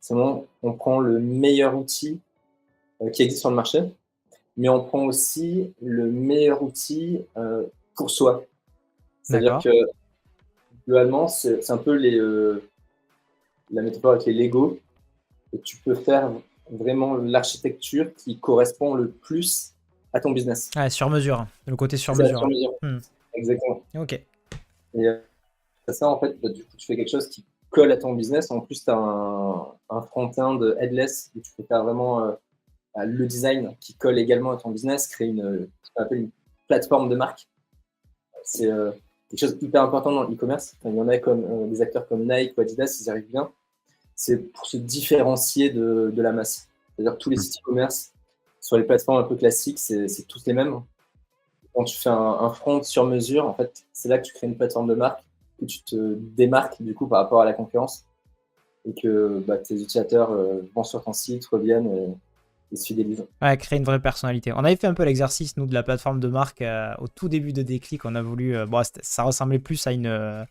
vraiment, on prend le meilleur outil qui existe sur le marché, mais on prend aussi le meilleur outil pour soi. C'est-à-dire que, globalement, c'est un peu la métaphore avec les Lego, et tu peux faire vraiment l'architecture qui correspond le plus à ton business. Ouais, sur mesure, le côté sur mesure. Sur mesure. Exactement. Ok. Et ça, en fait, du coup, tu fais quelque chose qui colle à ton business. En plus, tu as un front-end headless où tu peux faire vraiment le design qui colle également à ton business, créer ce qu'on appelle une plateforme de marque. C'est quelque chose d'hyper important dans l'e-commerce. Il y en a comme des acteurs comme Nike ou Adidas, ils y arrivent bien. C'est pour se différencier de la masse. C'est-à-dire tous les sites e-commerce sur les plateformes un peu classiques, c'est tous les mêmes. Quand tu fais un front sur mesure, en fait, c'est là que tu crées une plateforme de marque, que tu te démarques du coup par rapport à la concurrence et que tes utilisateurs vont sur ton site, reviennent et se fidélisent. Ouais, créer une vraie personnalité. On avait fait un peu l'exercice, nous, de la plateforme de marque au tout début de Déclic. On a voulu... ça ressemblait plus à une...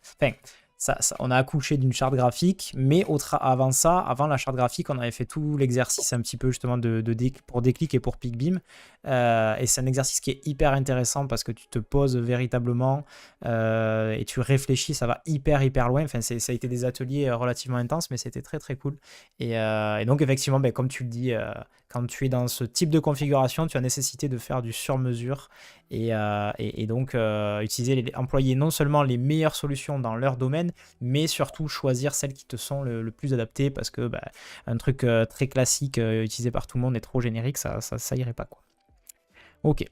on a accouché d'une charte graphique, mais avant ça, avant la charte graphique, on avait fait tout l'exercice un petit peu justement pour Déclic et pour PicBeam. Et c'est un exercice qui est hyper intéressant parce que tu te poses véritablement et tu réfléchis, ça va hyper loin. Enfin, ça a été des ateliers relativement intenses, mais c'était très très cool. Et donc effectivement, ben, comme tu le dis, quand tu es dans ce type de configuration, tu as nécessité de faire du sur-mesure et donc employer non seulement les meilleures solutions dans leur domaine, mais surtout choisir celles qui te sont le plus adaptées parce que bah, un truc très classique utilisé par tout le monde est trop générique, ça irait pas, quoi. Ok.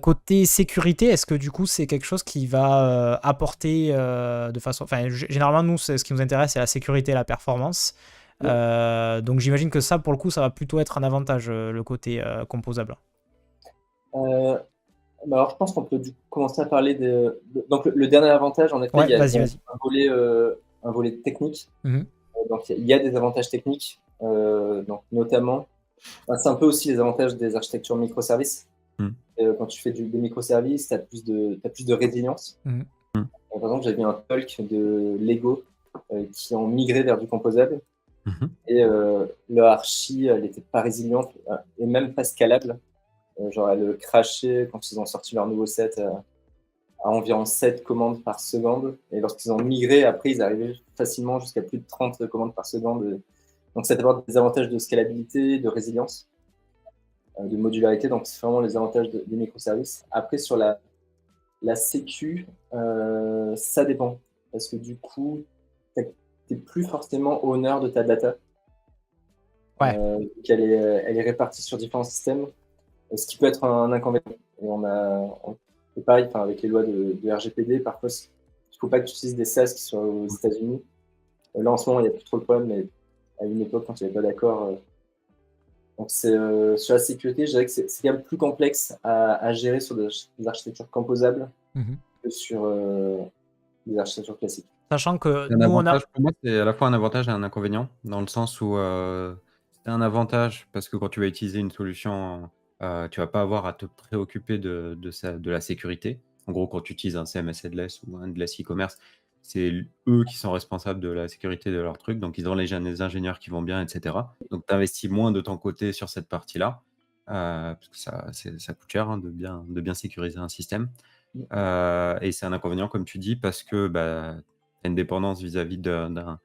Côté sécurité, est-ce que du coup c'est quelque chose qui va apporter de façon... Enfin, généralement, nous, ce qui nous intéresse, c'est la sécurité et la performance. Donc j'imagine que ça, pour le coup, ça va plutôt être un avantage, le côté composable. Alors, je pense qu'on peut du coup commencer à parler donc le dernier avantage, en effet, Ouais, il y a vas-y. un volet technique. Mhm. Donc, il y a des avantages techniques, donc notamment, c'est un peu aussi les avantages des architectures microservices. Quand tu fais des microservices, tu as plus de résilience. Par exemple, j'avais vu un talk de Lego qui ont migré vers du composable. Et leur archi, elle n'était pas résiliente et même pas scalable. Genre, elle crashait quand ils ont sorti leur nouveau set à environ 7 commandes par seconde. Et lorsqu'ils ont migré, après, ils arrivaient facilement jusqu'à plus de 30 commandes par seconde. Donc, ça apporte des avantages de scalabilité, de résilience, de modularité. Donc, c'est vraiment les avantages des microservices. Après, sur la sécu, ça dépend. Parce que du coup, tu n'es plus forcément owner de ta data. Ouais. Elle est répartie sur différents systèmes. Ce qui peut être un inconvénient. Et c'est pareil, avec les lois de RGPD, parfois, il ne faut pas que tu utilises des SaaS qui soient aux États-Unis. Là, en ce moment, il n'y a plus trop de problèmes, mais à une époque, quand il n'y avait pas d'accord. Donc, sur la sécurité, je dirais que c'est quand même plus complexe à gérer sur des architectures composables que sur des architectures classiques. Sachant que pour moi, c'est à la fois un avantage et un inconvénient, dans le sens où c'est un avantage parce que quand tu vas utiliser une solution, tu vas pas avoir à te préoccuper de la sécurité. En gros, quand tu utilises un CMS headless ou un headless e-commerce, c'est eux qui sont responsables de la sécurité de leur truc. Donc, ils ont les ingénieurs qui vont bien, etc. Donc, tu investis moins de ton côté sur cette partie-là, parce que ça coûte cher de bien sécuriser un système. Et c'est un inconvénient, comme tu dis, parce que tu as une dépendance vis-à-vis d'un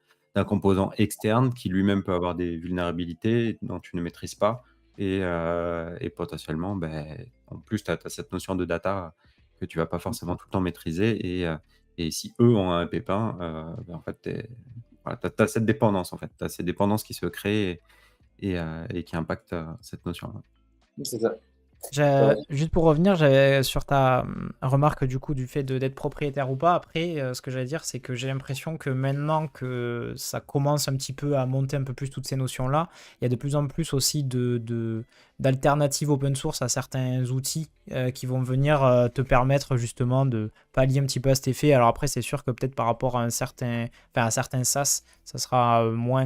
composant externe qui lui-même peut avoir des vulnérabilités dont tu ne maîtrises pas. Et potentiellement, en plus, tu as cette notion de data que tu vas pas forcément tout le temps maîtriser. Et si eux ont un pépin, en fait, tu as cette dépendance, en fait. Tu as ces dépendances qui se créent et qui impactent cette notion-là. C'est ça. Juste pour revenir, j'avais sur ta remarque du coup du fait d'être propriétaire ou pas. Après, ce que j'allais dire, c'est que j'ai l'impression que maintenant que ça commence un petit peu à monter un peu plus toutes ces notions-là, il y a de plus en plus aussi d'alternatives open source à certains outils qui vont venir te permettre justement de pallier un petit peu à cet effet. Alors après, c'est sûr que peut-être par rapport à un certain SaaS, ça sera moins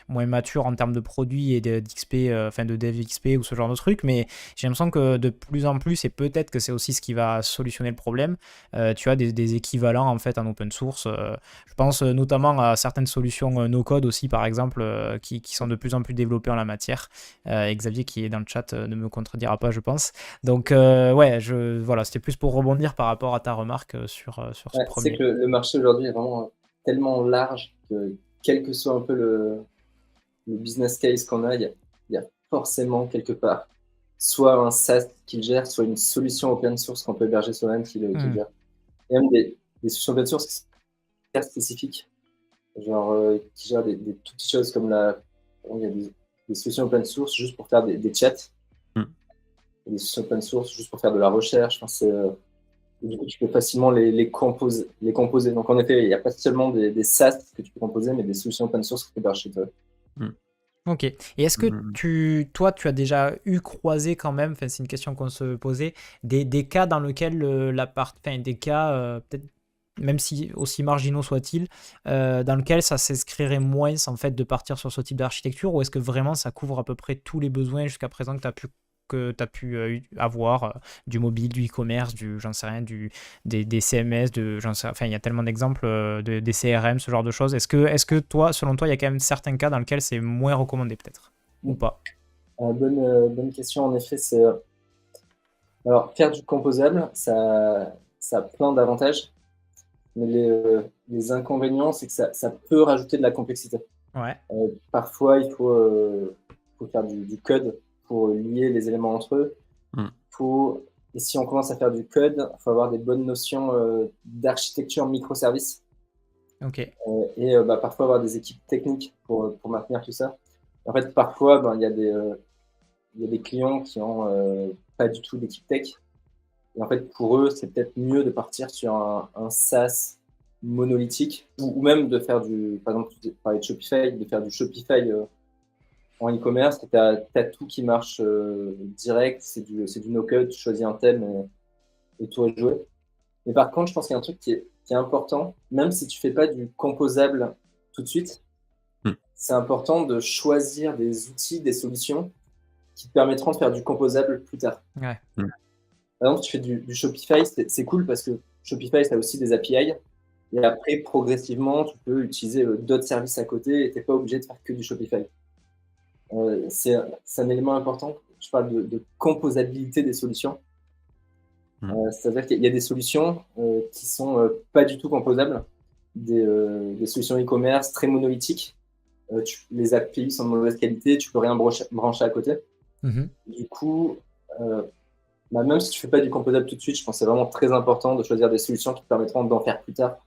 mature en termes de produits et d'XP, de dev XP ou ce genre de truc, mais j'ai l'impression que de plus en plus, et peut-être que c'est aussi ce qui va solutionner le problème, tu as des équivalents en fait en open source. Je pense notamment à certaines solutions no-code aussi, par exemple, qui sont de plus en plus développées en la matière. Et Xavier, qui est dans le chat, ne me contredira pas, je pense. Donc, ouais, voilà, c'était plus pour rebondir par rapport à ta remarque sur ce premier. C'est que le marché aujourd'hui est vraiment tellement large que quel que soit un peu le business case qu'on a, il y a forcément quelque part soit un SaaS qui le gère, soit une solution open source qu'on peut héberger soi-même qui le gère. Il y a même des solutions open source qui sont très spécifiques, genre qui gèrent des toutes petites choses comme il y a des solutions open source juste pour faire des chats, des solutions open source juste pour faire de la recherche. Du coup, tu peux facilement les composer. Donc, en effet, il n'y a pas seulement des SaaS que tu peux composer, mais des solutions open source que tu peux héberger chez toi. Ok. Et est-ce que toi, tu as déjà croisé quand même, c'est une question qu'on se posait, des cas dans lesquels des cas peut-être même si aussi marginaux soient-ils, dans lequel ça s'inscrirait moins en fait de partir sur ce type d'architecture, ou est-ce que vraiment ça couvre à peu près tous les besoins jusqu'à présent que tu as pu que tu as pu avoir, du mobile, du e-commerce, j'en sais rien, des CMS, enfin, il y a tellement d'exemples, des CRM, ce genre de choses. Est-ce que toi, selon toi, il y a quand même certains cas dans lesquels c'est moins recommandé peut-être ou pas? Bonne question, en effet. Alors, faire du composable, ça a plein d'avantages, mais les inconvénients, c'est que ça peut rajouter de la complexité. Ouais, Parfois, il faut faire du code pour lier les éléments entre eux. Mm. Et si on commence à faire du code, il faut avoir des bonnes notions d'architecture microservices ok. et parfois avoir des équipes techniques pour maintenir tout ça. En fait, parfois, il y a des clients qui ont pas du tout d'équipe tech. Et en fait, pour eux, c'est peut-être mieux de partir sur un SaaS monolithique ou même de faire par exemple, tu parlais de Shopify, de faire du Shopify en e-commerce. Tu as tout qui marche direct, c'est du no-code, tu choisis un thème et tout est joué. Mais par contre, je pense qu'il y a un truc qui est important, même si tu fais pas du composable tout de suite, c'est important de choisir des outils, des solutions qui te permettront de faire du composable plus tard. Ouais. Par exemple, tu fais du Shopify, c'est cool parce que Shopify, ça a aussi des API. Et après, progressivement, tu peux utiliser d'autres services à côté et tu n'es pas obligé de faire que du Shopify. C'est un élément important. Je parle de composabilité des solutions. C'est-à-dire qu'il y a des solutions qui sont pas du tout composables, des solutions e-commerce très monolithiques. Les API sont de mauvaise qualité, tu peux rien brancher à côté. Du coup, même si tu fais pas du composable tout de suite, je pense que c'est vraiment très important de choisir des solutions qui te permettront d'en faire plus tard,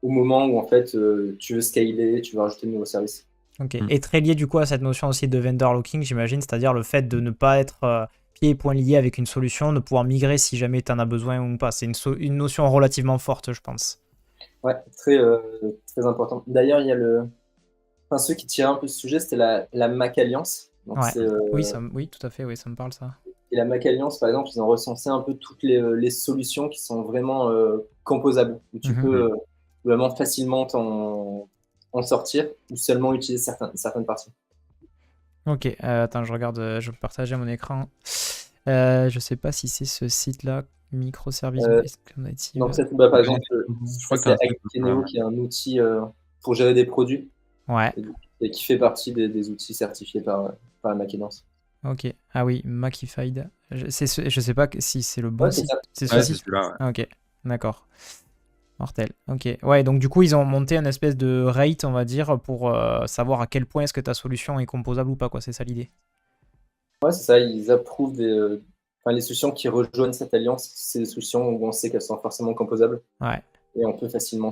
au moment où en fait tu veux scaler, tu veux rajouter de nouveaux services. Ok. Et très lié du coup à cette notion aussi de vendor locking, j'imagine, c'est-à-dire le fait de ne pas être pieds et poings liés avec une solution, de pouvoir migrer si jamais tu en as besoin ou pas. C'est une notion relativement forte, je pense. Ouais, très important. D'ailleurs, il y a ceux qui tiraient un peu ce sujet, c'était la Mac Alliance. Donc, Ouais. Oui, tout à fait, oui, ça me parle ça. Et la Mac Alliance, par exemple, ils ont recensé un peu toutes les solutions qui sont vraiment composables, où tu peux vraiment facilement en sortir ou seulement utiliser certaines parties. Ok, attends, je regarde, je partage mon écran. Je sais pas si c'est ce site-là, Microservice Based Cloud Native. Donc, par exemple, je crois que c'est Akeneo qui est un outil pour gérer des produits Ouais. et qui fait partie des outils certifiés par la Mac Alliance. Ok. Ah oui, Macified. Je sais pas si c'est le bon Ouais, c'est site. ça. C'est Ouais, ce c'est site. celui-là. Ouais. Ah, ok, d'accord. Mortel. Ok. Ouais, donc du coup, ils ont monté une espèce de rate, on va dire, pour savoir à quel point est-ce que ta solution est composable ou pas, quoi. C'est ça l'idée. Ouais, c'est ça. Ils approuvent les solutions qui rejoignent cette alliance. C'est des solutions où on sait qu'elles sont forcément composables. Ouais. Et on peut facilement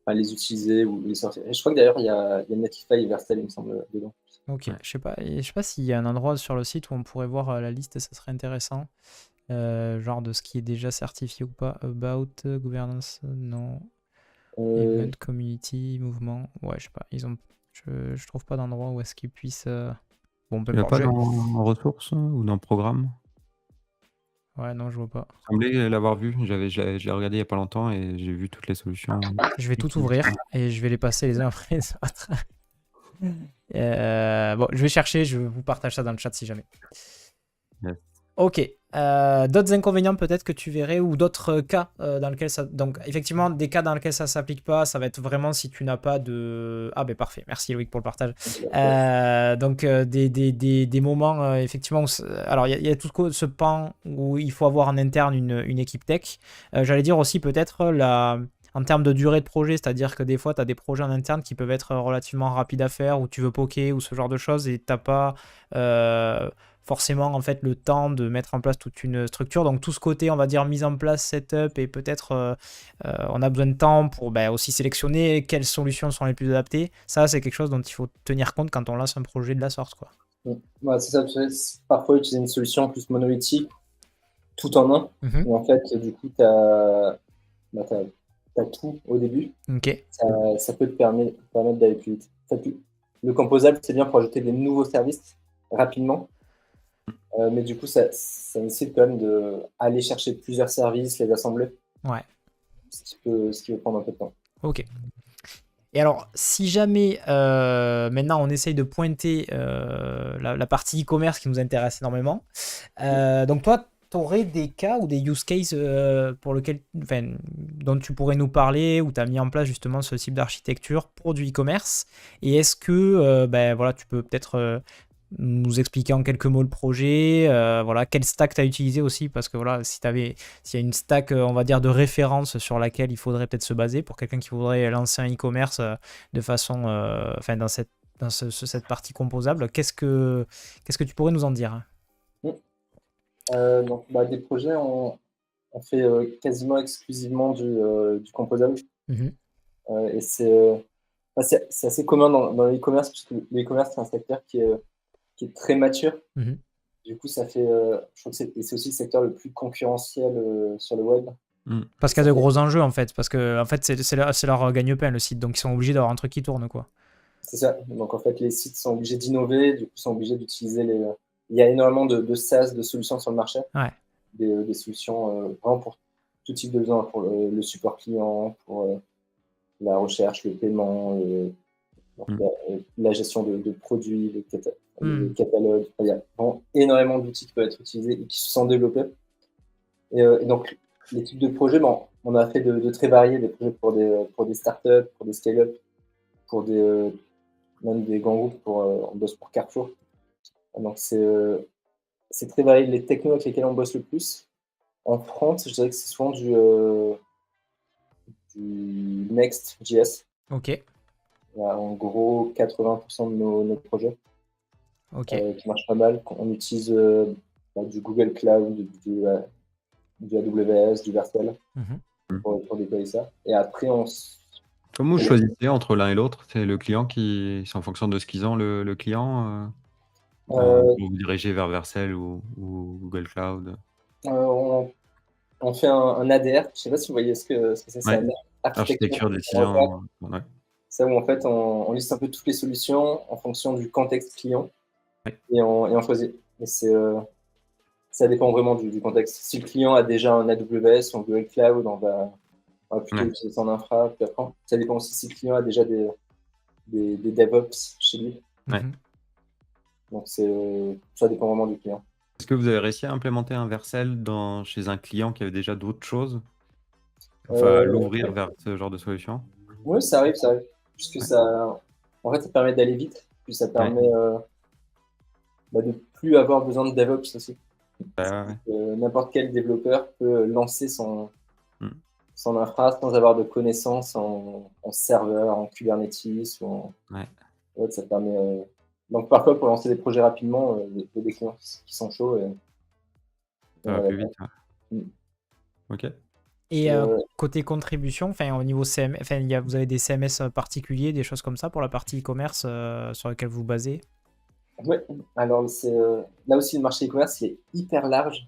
les utiliser ou les sortir. Et je crois que d'ailleurs, il y a Netlify et Vercel, il me semble, dedans. Ok. Je sais pas s'il y a un endroit sur le site où on pourrait voir la liste, ça serait intéressant. Genre de ce qui est déjà certifié ou pas. About, gouvernance, non. Event, community, mouvement. Ouais, je sais pas. Je trouve pas d'endroit où est-ce qu'ils puissent. Bon, peu Il n'y a importe. pas dans ressources ou dans programme? Ouais, non, je vois pas. Il semblait l'avoir vu. Je l'ai regardé il n'y a pas longtemps et j'ai vu toutes les solutions. Je vais tout ouvrir et je vais les passer les uns après les autres. Bon, je vais chercher, je vous partage ça dans le chat si jamais. Yes. Ok. D'autres inconvénients peut-être que tu verrais ou d'autres cas dans lesquels ça... Donc effectivement, des cas dans lesquels ça s'applique pas, ça va être vraiment si tu n'as pas de... Ah ben parfait, merci Loïc pour le partage. Donc des moments effectivement... Alors il y a tout ce pan où il faut avoir en interne une équipe tech. J'allais dire aussi peut-être en termes de durée de projet, c'est-à-dire que des fois, tu as des projets en interne qui peuvent être relativement rapides à faire, ou tu veux poker, ou ce genre de choses, et tu n'as pas forcément en fait, le temps de mettre en place toute une structure. Donc tout ce côté, on va dire, mise en place, setup, et peut-être on a besoin de temps pour aussi sélectionner quelles solutions sont les plus adaptées. Ça, c'est quelque chose dont il faut tenir compte quand on lance un projet de la sorte, quoi. Ouais, c'est ça. Parfois, utiliser une solution plus monolithique, tout en un, où en fait, du coup, tu as tout au début. Ok. Ça peut te permettre d'aller plus vite. En fait, le composable, c'est bien pour ajouter des nouveaux services rapidement. Mais du coup, ça nécessite quand même d'aller chercher plusieurs services, les assembler. Ouais. Ce qui peut prendre un peu de temps. Ok. Et alors, si jamais maintenant on essaye de pointer la partie e-commerce qui nous intéresse énormément, donc toi, tu aurais des cas ou des use cases pour lequel, enfin, dont tu pourrais nous parler, où tu as mis en place justement ce type d'architecture pour du e-commerce. Et est-ce que ben, voilà, tu peux peut-être nous expliquer en quelques mots le projet, voilà, quel stack tu as utilisé aussi, parce que voilà, s'il y a une stack, on va dire, de référence sur laquelle il faudrait peut-être se baser pour quelqu'un qui voudrait lancer un e-commerce de façon, enfin, cette partie composable, qu'est-ce que tu pourrais nous en dire? Donc, des projets, on fait quasiment exclusivement du composable. Mhm. Et c'est assez commun dans le e-commerce, puisque le e-commerce, c'est un secteur qui est très mature. Mhm. Du coup, ça fait, je crois que c'est aussi le secteur le plus concurrentiel sur le web. Parce qu'il y a de gros enjeux en fait, parce que en fait c'est leur gagne-pain le site, donc ils sont obligés d'avoir un truc qui tourne quoi. C'est ça. Donc en fait, les sites sont obligés d'innover, du coup, sont obligés d'utiliser les. Il y a énormément de SaaS, de solutions sur le marché, Ouais. des solutions vraiment pour tout type de besoin, pour le support client, pour la recherche, le paiement, la gestion de produits, le catalogue. Il y a vraiment énormément d'outils qui peuvent être utilisés et qui se sont développés. Et donc, les types de projets, bon, on a fait de très variés, des projets pour des startups, pour des scale-up, pour même des grands groupes. On bosse pour Carrefour. Donc, c'est très varié. Les technos avec lesquels on bosse le plus, en front, je dirais que c'est souvent du Next.js. Ok. En gros, 80% de nos projets qui marchent pas mal. On utilise du Google Cloud, du AWS, du Vercel pour déployer ça. Et après, Comment vous choisissez entre l'un et l'autre? C'est le client c'est en fonction de ce qu'ils ont, le client pour vous diriger vers Vercel ou Google Cloud? on fait un ADR. Je ne sais pas si vous voyez ce que c'est. C'est Ouais. un Architecture décision. Ouais. C'est où en fait on liste un peu toutes les solutions en fonction du contexte client Ouais. et on choisit. Et ça dépend vraiment du contexte. Si le client a déjà un AWS ou un Google Cloud, on va plutôt utiliser son infra. Puis après, ça dépend aussi si le client a déjà des DevOps chez lui. Ouais. Donc ça dépend vraiment du client. Est-ce que vous avez réussi à implémenter un Vercel chez un client qui avait déjà d'autres choses? Enfin, l'ouvrir vers ce genre de solution? Oui, ça arrive. Puisque en fait, ça permet d'aller vite. Puis ça permet de plus avoir besoin de DevOps aussi. N'importe quel développeur peut lancer son infra sans avoir de connaissances en serveur, en Kubernetes ça permet. Donc parfois pour lancer des projets rapidement, il y a des clients qui sont chauds. Ça va plus vite. Ok. Et côté contribution, au niveau CMS, vous avez des CMS particuliers, des choses comme ça pour la partie e-commerce sur laquelle vous vous basez? Oui, alors là aussi le marché e-commerce est hyper large.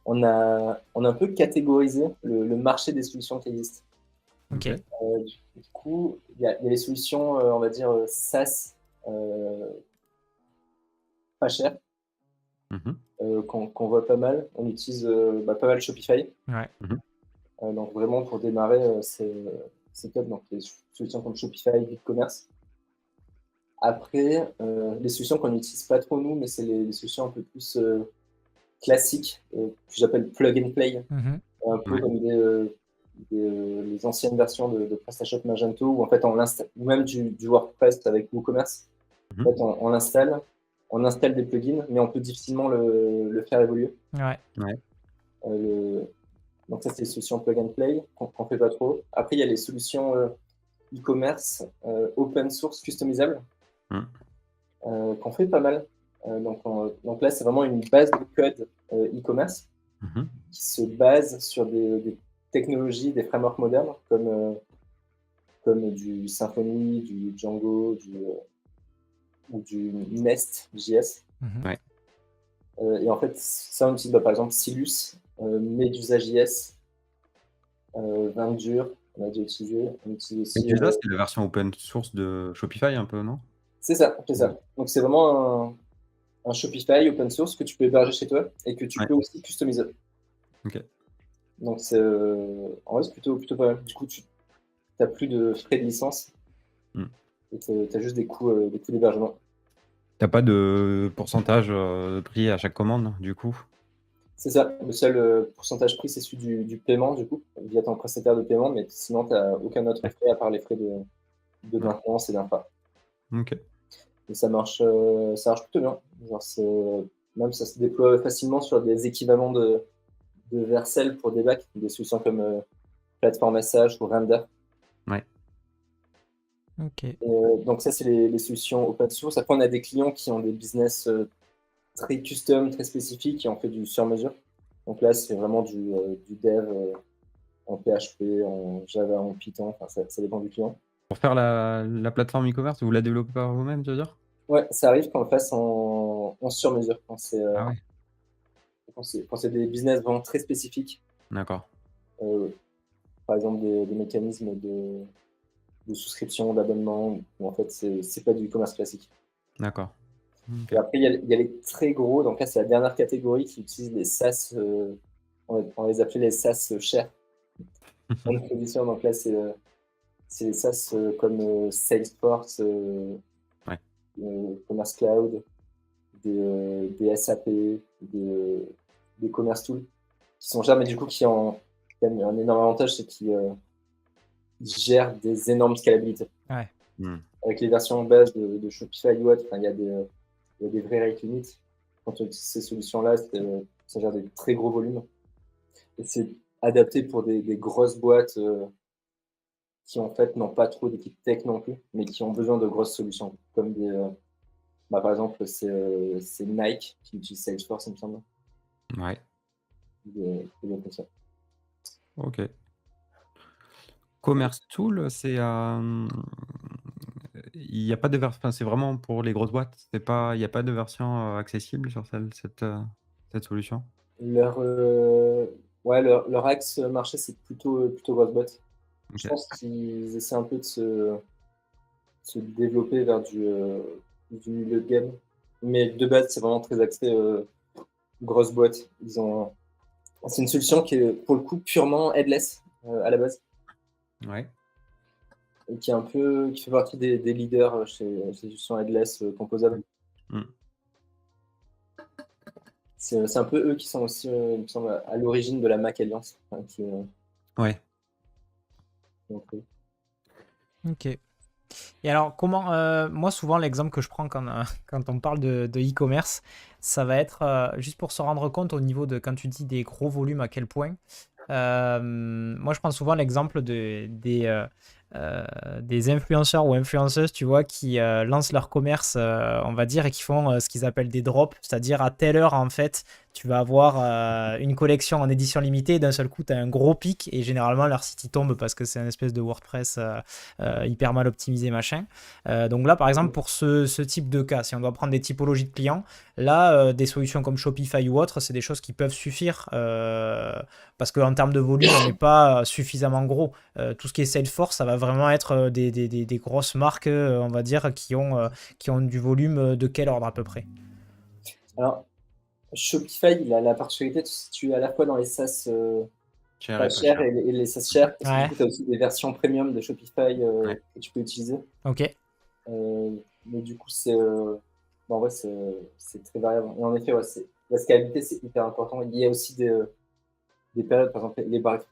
On a un peu catégorisé le marché des solutions qui existent. Ok. Du coup, il y a les solutions, on va dire, SaaS pas chères, qu'on voit pas mal. On utilise pas mal Shopify. Ouais. Donc vraiment, pour démarrer, c'est top. Donc les solutions comme Shopify, BigCommerce. Après, les solutions qu'on n'utilise pas trop nous, mais c'est les solutions un peu plus classiques, que j'appelle plug and play. Un peu comme les anciennes versions de PrestaShop Magento, où en fait on l'installe, ou même du WordPress avec WooCommerce. En fait, on l'installe, on installe des plugins, mais on peut difficilement le faire évoluer. Donc ça, c'est les solutions plug and play qu'on fait pas trop. Après, il y a les solutions e-commerce open source customisables qu'on fait pas mal. Donc là, c'est vraiment une base de code e-commerce qui se base sur des technologies, des frameworks modernes comme du Symfony, du Django, ou du Nest.js. Et en fait, ça, on utilise par exemple Silus, Medusa.js, Vindure, on a déjà utilisé. On utilise aussi. Medusa, c'est la version open source de Shopify un peu, non? C'est ça. Donc c'est vraiment un Shopify open source que tu peux héberger chez toi et que tu peux aussi customiser. Ok. Donc en vrai, c'est plutôt pas mal. Du coup, tu n'as plus de frais de licence. Mm. Et tu as juste des coûts d'hébergement. T'as pas de pourcentage de prix à chaque commande, du coup? C'est ça. Le seul pourcentage pris, c'est celui du paiement, du coup, via ton prestataire de paiement, mais sinon, tu n'as aucun autre frais à part les frais de Ouais. maintenance et d'infra. Ok. Et ça marche plutôt bien. Genre, même ça se déploie facilement sur des équivalents de Vercel pour des bacs, des solutions comme Plateforme SH ou Render. Ouais. Ok. Donc ça, c'est les solutions open source. Après, on a des clients qui ont des business très custom, très spécifiques, et on fait du sur-mesure. Donc là, c'est vraiment du dev en PHP, en Java, en Python. Enfin, ça dépend du client. Pour faire la plateforme e-commerce, vous la développez par vous-même, tu veux dire? Ouais, ça arrive qu'on le fasse en sur-mesure, Ah ouais. quand c'est des business vraiment très spécifiques. D'accord. Par exemple, des mécanismes de souscription, d'abonnement, où en fait, c'est pas du e-commerce classique. D'accord. Ok. Et après, il y a les très gros, donc là, c'est la dernière catégorie qui utilise les SaaS, on les appelait les SaaS chers. En position, donc là, c'est les SaaS comme Salesforce, Ouais. Commerce Cloud, des SAP, des Commerce Tools, qui sont chers, mais du coup, qui ont un énorme avantage, c'est qu'ils gèrent des énormes scalabilités. Ouais. Avec les versions base de Shopify ou autre, il y a des vrais rate limits. Quand tu utilises ces solutions-là, ça gère des très gros volumes. Et c'est adapté pour des grosses boîtes qui, en fait, n'ont pas trop d'équipe tech non plus, mais qui ont besoin de grosses solutions. Comme par exemple, c'est Nike qui utilise Salesforce, il me semble. Ouais. Comme ça. Ok. Commerce Tool, c'est il n'y a pas de version, enfin, c'est vraiment pour les grosses boîtes. C'est pas, il n'y a pas de version accessible sur cette solution. Leur axe marché, c'est plutôt grosse boîte. Je Ok. pense qu'ils essaient un peu de se développer vers du milieu de gamme. Mais de base, c'est vraiment très axé grosse boîte. C'est une solution qui est pour le coup purement headless à la base. Ouais. Et qui fait partie des leaders chez les solutions headless composables. Mm. C'est un peu eux qui sont aussi, il me semble, à l'origine de la Mac Alliance. Ouais. Donc, Ok. Et alors, moi, souvent, l'exemple que je prends quand on parle de e-commerce, ça va être juste pour se rendre compte au niveau de quand tu dis des gros volumes, à quel point. Moi, je prends souvent l'exemple des influenceurs ou influenceuses, tu vois, qui lancent leur commerce, on va dire, et qui font ce qu'ils appellent des drops, c'est-à-dire à telle heure, en fait, tu vas avoir une collection en édition limitée, et d'un seul coup, tu as un gros pic, et généralement, leur site, il tombe parce que c'est une espèce de WordPress hyper mal optimisé, machin. Donc là, par exemple, pour ce type de cas, si on doit prendre des typologies de clients, là, des solutions comme Shopify ou autres, c'est des choses qui peuvent suffire parce qu'en termes de volume, on n'est pas suffisamment gros. Tout ce qui est Salesforce, ça va vraiment être des grosses marques, on va dire, qui ont du volume de quel ordre à peu près? Alors, Shopify, il a la particularité de se situer à la fois dans les SaaS Cher pas et pas chers cher. et les SaaS chers, parce que du Ouais, coup, tu as aussi des versions premium de Shopify Ouais. que tu peux utiliser. ok. Mais du coup, en vrai, c'est très variable. Et en effet, la scalabilité, c'est hyper important. Il y a aussi des périodes, par exemple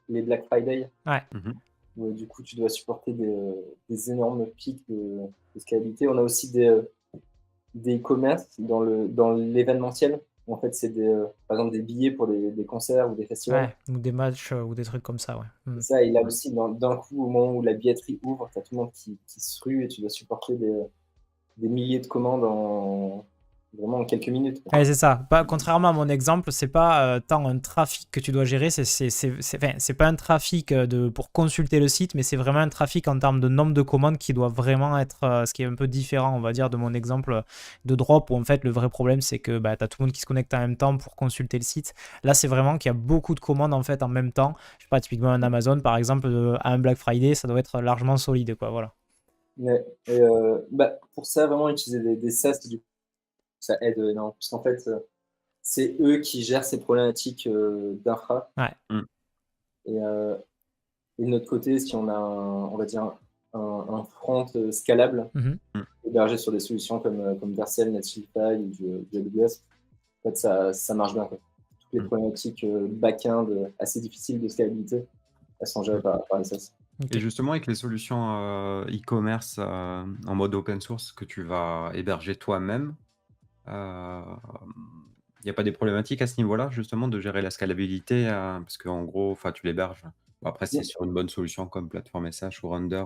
les Black Friday, Ouais. où du coup, tu dois supporter des énormes pics de scalabilité. On a aussi des e-commerce dans l'événementiel. En fait, c'est par exemple des billets pour des concerts ou des festivals. Ouais, ou des matchs ou des trucs comme ça, ouais. Et ça, et là aussi, d'un coup, au moment où la billetterie ouvre, tu as tout le monde qui se rue et tu dois supporter des milliers de commandes vraiment en quelques minutes. Ouais, c'est ça. Contrairement à mon exemple, c'est pas tant un trafic que tu dois gérer, enfin, c'est pas un trafic pour consulter le site, mais c'est vraiment un trafic en termes de nombre de commandes qui doit vraiment être ce qui est un peu différent, on va dire, de mon exemple de drop, où en fait le vrai problème c'est que tu as tout le monde qui se connecte en même temps pour consulter le site. Là, c'est vraiment qu'il y a beaucoup de commandes en fait en même temps. Je sais pas, typiquement un Amazon par exemple, à un Black Friday, ça doit être largement solide, quoi, voilà. Et, pour ça, vraiment, utiliser des SaaS, du coup, ça aide énormément. Parce qu'en fait, c'est eux qui gèrent ces problématiques d'infra. Ouais. Et, et de notre côté, si on a on va dire, un front scalable Mhm. hébergé sur des solutions comme Vercel, Netlify ou du AWS. En fait, ça marche bien, quoi. Toutes les problématiques back-end assez difficiles de scalabilité, elles sont gérées par SS. Ok. Et justement, avec les solutions e-commerce en mode open source que tu vas héberger toi-même, il n'y a pas des problématiques à ce niveau-là, justement, de gérer la scalabilité, parce qu'en gros, tu l'héberges. Bon, après, c'est sur une bonne solution comme Plateforme SH ou Render.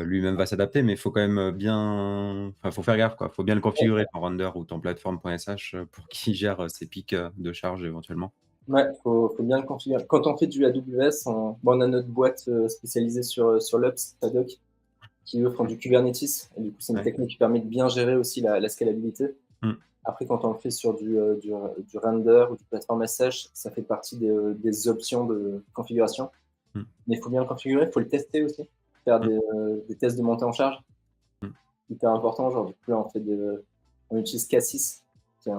Lui-même va s'adapter, mais il faut quand même faut faire gaffe, quoi. Il faut bien le configurer, ton Render ou ton Plateforme.sh, pour qu'il gère ses pics de charge éventuellement. Ouais, faut bien le configurer. Quand on fait du AWS, on a notre boîte spécialisée sur l'Ops, Paddock, qui eux font du Kubernetes. Et du coup, c'est une Ouais. technique qui permet de bien gérer aussi la scalabilité. Mm. Après, quand on le fait sur du render ou du plateforme SH, ça fait partie des options de configuration. Mm. Mais il faut bien le configurer, il faut le tester aussi, faire des tests de montée en charge. Mm. Hyper important. Genre, du coup, là, on utilise K6, qui est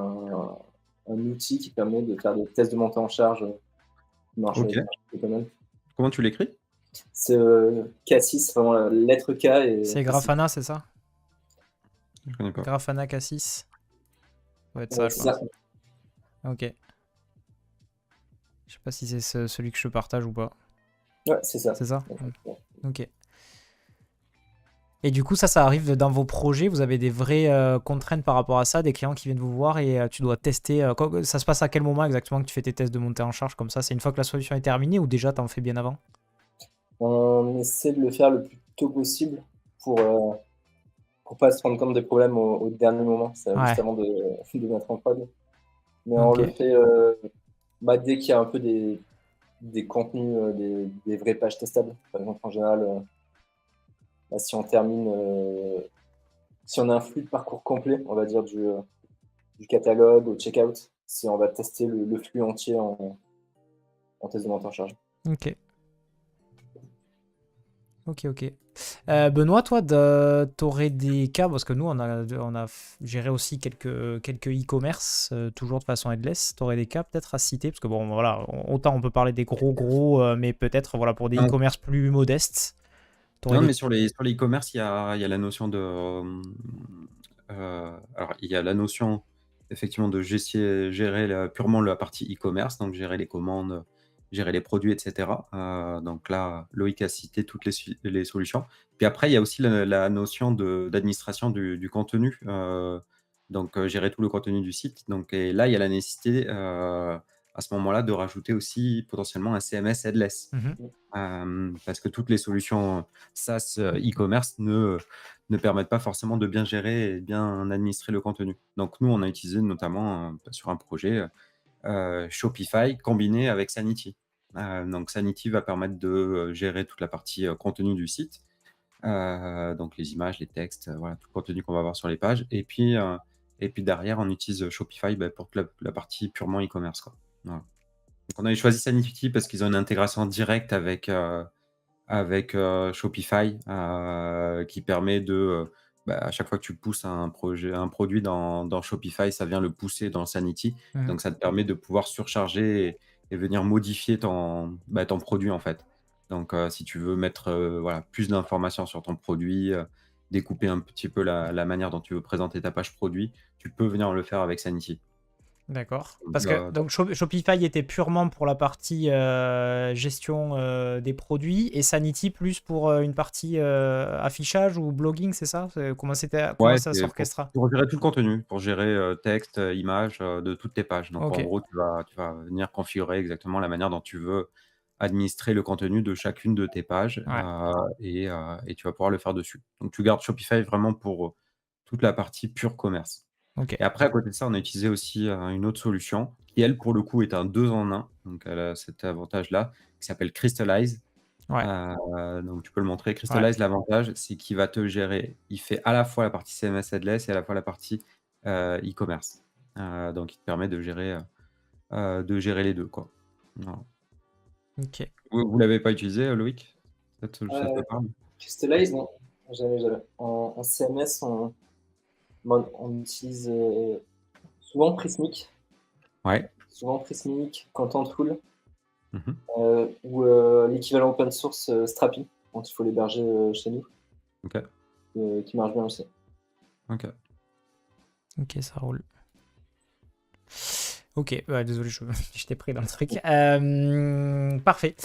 un outil qui permet de faire des tests de montée en charge qui marchent Ok. pas mal. Comment tu l'écris? C'est K6, vraiment la lettre K. C'est Grafana, c'est ça? Je connais pas. Grafana K6. Ça va être ça, je c'est pense. ça. Ok. Je sais pas si c'est celui que je partage ou pas. Ouais, c'est ça. C'est ça? Ok. Et du coup, ça arrive dans vos projets. Vous avez des vraies contraintes par rapport à ça, des clients qui viennent vous voir et tu dois tester. Ça se passe à quel moment exactement que tu fais tes tests de montée en charge comme ça? C'est une fois que la solution est terminée ou déjà t'en fais bien avant? On essaie de le faire le plus tôt possible pour pas se rendre compte des problèmes au dernier moment, ça, Ouais. juste avant de mettre en prod. Mais Ok. on le fait dès qu'il y a un peu des contenus, des vraies pages testables. Par exemple, en général, si on termine, si on a un flux de parcours complet, on va dire du catalogue au checkout, si on va tester le flux entier en test de montée en charge. Ok. Ok. Benoît, toi, t'aurais des cas, parce que nous, on a géré aussi quelques e-commerce, toujours de façon headless. T'aurais des cas peut-être à citer, parce que bon, voilà, autant on peut parler des gros, mais peut-être, voilà, pour des Non. e-commerce plus modestes. Non, mais sur les e-commerce, il y a la notion de. Alors, il y a la notion effectivement de gérer purement la partie e-commerce, donc gérer les commandes, gérer les produits, etc. Donc là, Loïc a cité toutes les solutions. Puis après, il y a aussi la notion d'administration du contenu, donc gérer tout le contenu du site. Et là, il y a la nécessité à ce moment-là de rajouter aussi potentiellement un CMS headless. Parce que toutes les solutions SaaS e-commerce ne permettent pas forcément de bien gérer et bien administrer le contenu. Donc nous, on a utilisé notamment sur un projet Shopify combiné avec Sanity. Donc Sanity va permettre de gérer toute la partie contenu du site, donc les images, les textes, voilà, tout le contenu qu'on va avoir sur les pages. Et puis derrière, on utilise Shopify pour toute la partie purement e-commerce, quoi. Voilà. Donc on avait choisi Sanity parce qu'ils ont une intégration directe avec Shopify, qui permet de, à chaque fois que tu pousses un produit dans Shopify, ça vient le pousser dans Sanity. Donc ça te permet de pouvoir surcharger et venir modifier ton produit, en fait. Donc si tu veux mettre plus d'informations sur ton produit, découper un petit peu la manière dont tu veux présenter ta page produit, tu peux venir le faire avec Sanity. D'accord. Parce que donc Shopify était purement pour la partie gestion des produits et Sanity plus pour une partie affichage ou blogging, c'est ça? Comment Ouais, ça c'est s'orchestra? pour gérer tout le contenu, pour gérer texte, images de toutes tes pages. Donc en Ok. gros, tu vas venir configurer exactement la manière dont tu veux administrer le contenu de chacune de tes pages, et tu vas pouvoir le faire dessus. Donc tu gardes Shopify vraiment pour toute la partie pure commerce. Ok. Et après, à côté de ça, on a utilisé aussi une autre solution qui, elle, pour le coup, est un 2 en 1. Donc elle a cet avantage-là, qui s'appelle Crystallize. Ouais. Donc tu peux le montrer. Crystallize, l'avantage, c'est qu'il va te gérer. Il fait à la fois la partie CMS headless et à la fois la partie e-commerce. Donc il te permet de gérer les deux, quoi. Voilà. Ok. Vous l'avez pas utilisé, Loïc? Ça te parle? Crystallize, non, jamais. En CMS, on utilise souvent Prismic. Ouais. Souvent Prismic, Contentful, Mhm. ou l'équivalent open source Strapi. quand il faut l'héberger chez nous, Ok. qui marche bien aussi. Ok. Ok, ça roule. Ok, ouais, désolé, j'étais pris dans le truc. Parfait.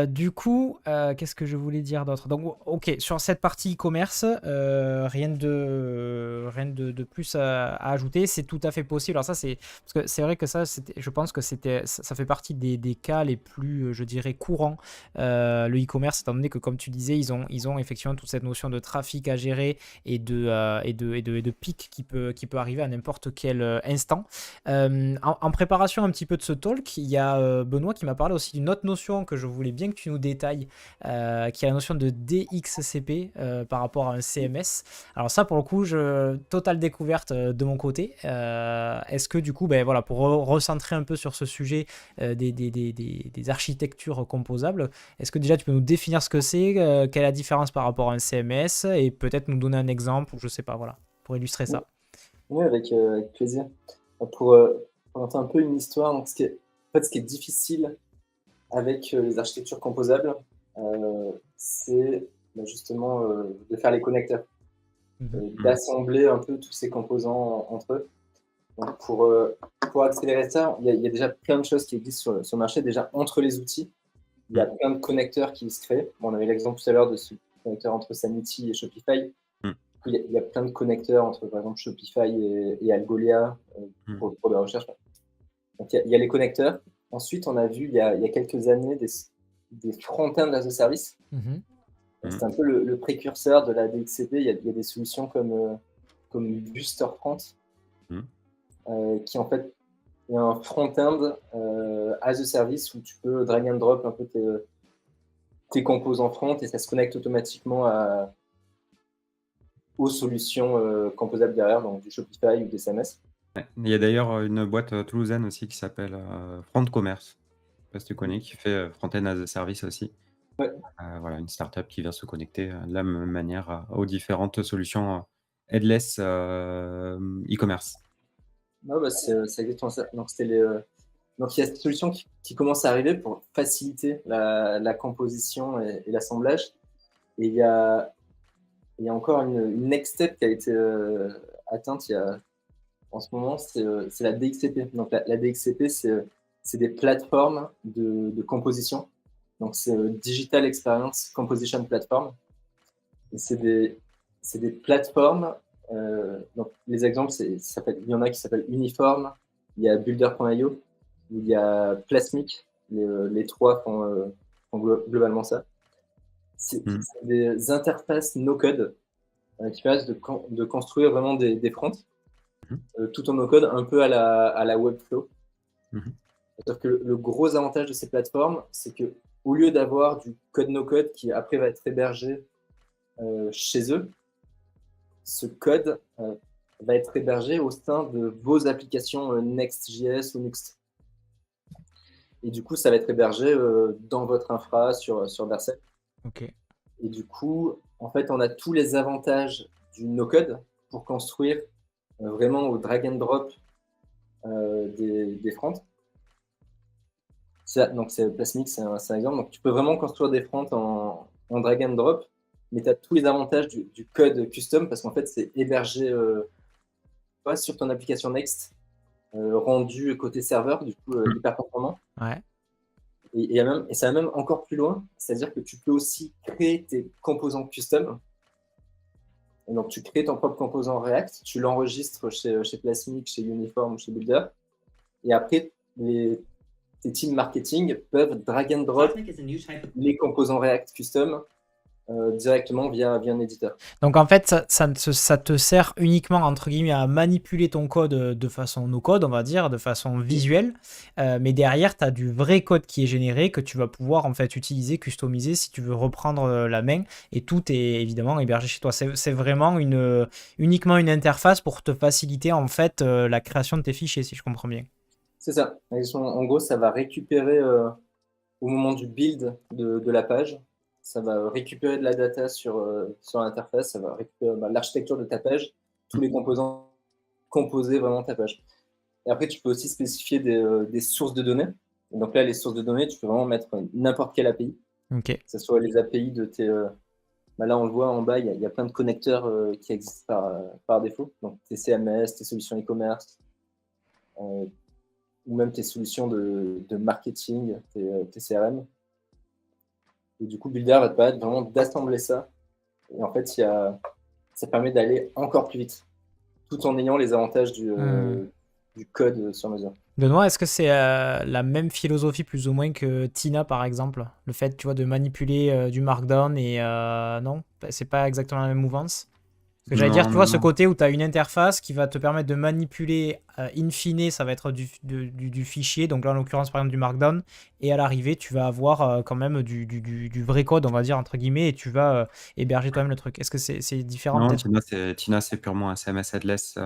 Du coup, qu'est-ce que je voulais dire d'autre? Donc, ok, sur cette partie e-commerce, rien de plus à ajouter. C'est tout à fait possible. Alors ça, parce que c'est vrai que ça, je pense que ça fait partie des cas les plus, je dirais, courants. Le e-commerce, étant donné que, comme tu disais, ils ont effectivement toute cette notion de trafic à gérer et de pic qui peut arriver à n'importe quel instant. En préparation un petit peu de ce talk, il y a Benoît qui m'a parlé aussi d'une autre notion que je voulais bien que tu nous détailles, qui est la notion de DXCP par rapport à un CMS. Alors ça, pour le coup, totale découverte de mon côté. Est-ce que du coup, ben, voilà, pour recentrer un peu sur ce sujet des architectures composables, est-ce que déjà tu peux nous définir ce que c'est, quelle est la différence par rapport à un CMS, et peut-être nous donner un exemple, ou je sais pas, voilà, pour illustrer ça. Oui, avec plaisir. Pour raconter un peu une histoire, donc, ce qui est difficile avec les architectures composables, c'est justement de faire les connecteurs, d'assembler un peu tous ces composants entre eux. Donc pour accélérer ça, il y a déjà plein de choses qui existent sur le marché. Déjà, entre les outils, il y a plein de connecteurs qui se créent. Bon, on avait l'exemple tout à l'heure de ce connecteur entre Sanity et Shopify. Il y a plein de connecteurs entre, par exemple, Shopify et Algolia pour la recherche. Donc, il y a les connecteurs. Ensuite, on a vu il y a quelques années des front-end as a service. C'est un peu le précurseur de la DXCP. Il y a des solutions comme Busterfront, qui en fait est un front-end as a service où tu peux drag and drop un peu tes composants front et ça se connecte automatiquement aux solutions composables derrière, donc du Shopify ou des CMS. Ouais. Il y a d'ailleurs une boîte toulousaine aussi qui s'appelle Front Commerce, je sais pas si tu connais, qui fait front-end as a service aussi. Ouais. Voilà, une startup qui vient se connecter de la même manière aux différentes solutions headless e-commerce. Non, bah, c'est exactement ça. Donc il y a cette solution qui commence à arriver pour faciliter la composition et l'assemblage. Et il y a encore une next step qui a été atteinte en ce moment, c'est la DXCP. Donc la DXCP, c'est des plateformes de composition. Donc c'est Digital Experience Composition Platform. Et c'est des plateformes. Donc les exemples, il y en a qui s'appellent Uniform, il y a Builder.io, il y a Plasmic. Les trois font globalement ça. C'est des interfaces no-code qui permettent de construire vraiment des fronts tout en no-code, un peu à la Webflow. C'est-à-dire que le gros avantage de ces plateformes, c'est que au lieu d'avoir du code no-code qui après va être hébergé chez eux, ce code va être hébergé au sein de vos applications Next.js ou Nuxt. Et du coup, ça va être hébergé dans votre infra sur Vercel. Ok. Et du coup, en fait, on a tous les avantages du no-code pour construire vraiment au drag and drop des fronts. Donc, Plasmic, c'est un exemple. Donc, tu peux vraiment construire des fronts en drag and drop, mais tu as tous les avantages du code custom parce qu'en fait, c'est hébergé pas sur ton application Next, rendu côté serveur, du coup, hyper performant. Ouais. Et ça va même encore plus loin, c'est-à-dire que tu peux aussi créer tes composants custom. Et donc, tu crées ton propre composant React, tu l'enregistres chez Plasmic, chez Uniform, chez Builder, et après, tes teams marketing peuvent drag and drop les composants React custom directement via un éditeur. Donc en fait, ça te sert uniquement, entre guillemets, à manipuler ton code de façon no-code, on va dire, de façon visuelle. Mais derrière, tu as du vrai code qui est généré que tu vas pouvoir en fait utiliser, customiser si tu veux reprendre la main. Et tout est évidemment hébergé chez toi. C'est vraiment uniquement une interface pour te faciliter en fait la création de tes fichiers, si je comprends bien. C'est ça. En gros, ça va récupérer au moment du build de la page. Ça va récupérer de la data sur l'interface, ça va récupérer l'architecture de ta page, tous les composants, composer vraiment ta page. Et après, tu peux aussi spécifier des sources de données. Et donc là, les sources de données, tu peux vraiment mettre n'importe quelle API. Ok. que ce soit les API de tes... Bah là, on le voit en bas, il y a plein de connecteurs qui existent par défaut. Donc, tes CMS, tes solutions e-commerce, ou même tes solutions de marketing, tes CRM. Et du coup, Builder va te permettre vraiment d'assembler ça. Et en fait, ça permet d'aller encore plus vite, tout en ayant les avantages du code sur mesure. Benoît, est-ce que c'est la même philosophie plus ou moins que Tina par exemple? Le fait, tu vois, de manipuler du Markdown et non, c'est pas exactement la même mouvance. Parce que j'allais dire, Non, tu non, vois, ce non. côté où tu as une interface qui va te permettre de manipuler, in fine, ça va être du fichier, donc là en l'occurrence par exemple du Markdown, et à l'arrivée tu vas avoir quand même du vrai code, on va dire, entre guillemets, et tu vas héberger toi-même le truc. Est-ce que c'est différent Non, peut-être? Tina, c'est purement un CMS headless,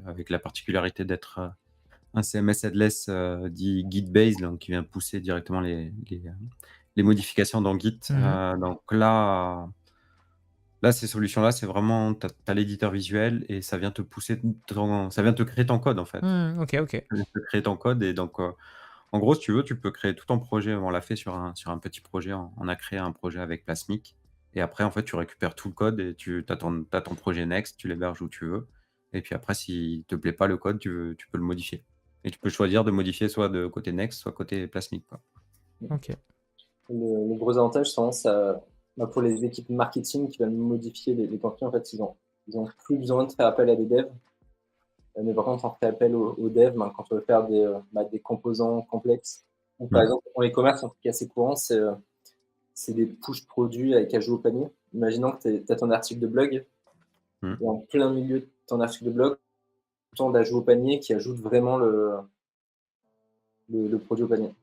avec la particularité d'être un CMS headless dit Git-based, donc qui vient pousser directement les modifications dans Git. Donc là, ces solutions-là, c'est vraiment, tu as l'éditeur visuel et ça vient te pousser, ça vient te créer ton code en fait. Ok, ok. Ça vient te créer ton code et donc, en gros, si tu veux, tu peux créer tout ton projet. On l'a fait sur un petit projet. On a créé un projet avec Plasmic. Et après, en fait, tu récupères tout le code et tu as ton projet Next, tu l'héberges où tu veux. Et puis après, s'il te plaît pas le code, tu peux le modifier. Et tu peux choisir de modifier soit de côté Next, soit côté Plasmic, quoi. Ok. Le gros avantage, c'est vraiment ça, pour les équipes marketing qui veulent modifier les contenus, en fait, ils ont plus besoin de faire appel à des devs. Mais par contre, on fait appel aux devs quand on veut faire des composants complexes. Ou par exemple, en e-commerce, un truc assez courant, c'est des push produits avec ajout au panier. Imaginons que tu as ton article de blog, et en plein milieu de ton article de blog, autant d'ajout au panier qui ajoute vraiment le produit au panier.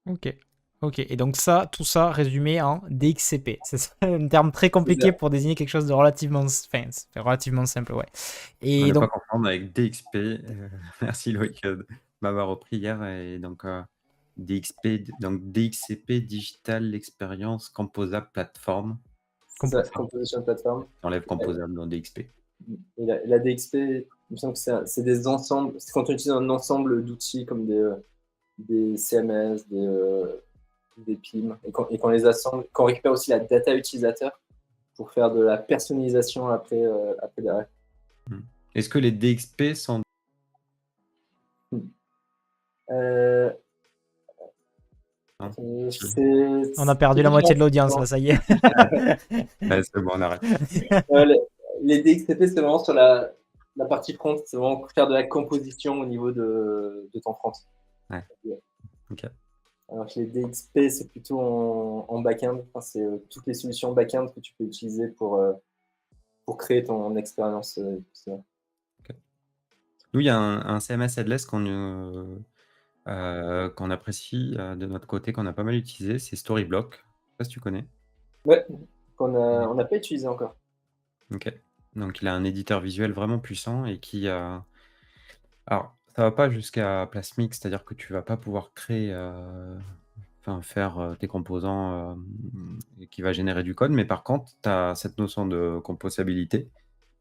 Ok. Ok. Et donc ça, tout ça résumé en DXCP. C'est un terme très compliqué pour désigner quelque chose de relativement, enfin, c'est relativement simple, ouais. On Et ne pas donc, confondre avec DXP. Merci Loïc de m'avoir repris hier. Et donc, DXP, donc DXCP, Digital Experience Composable Platform. C'est ça, Composition Platform. Enlève composable dans DXP. Et la DXP, il me semble que c'est des ensembles, c'est quand on utilise un ensemble d'outils comme des CMS, des PIM, et qu'on les assemble, qu'on récupère aussi la data utilisateur pour faire de la personnalisation après derrière. Est-ce que les DXP sont... on a perdu la moitié de l'audience, là, ça y est. Ouais, c'est bon, on arrête. Les DXCP, c'est vraiment sur la partie front, c'est vraiment faire de la composition au niveau de ton front. Ouais. Ok. Alors que les DXP, c'est plutôt en back-end. Enfin, c'est toutes les solutions back-end que tu peux utiliser pour créer ton expérience. Okay. Nous, il y a un CMS headless qu'on apprécie de notre côté, qu'on a pas mal utilisé, c'est Storyblock. Je sais pas si tu connais. Ouais, on n'a pas utilisé encore. Ok. Donc, il a un éditeur visuel vraiment puissant et qui a... Alors, ça va pas jusqu'à Plasmic, c'est-à-dire que tu vas pas pouvoir créer, faire tes composants qui va générer du code, mais par contre, tu as cette notion de composabilité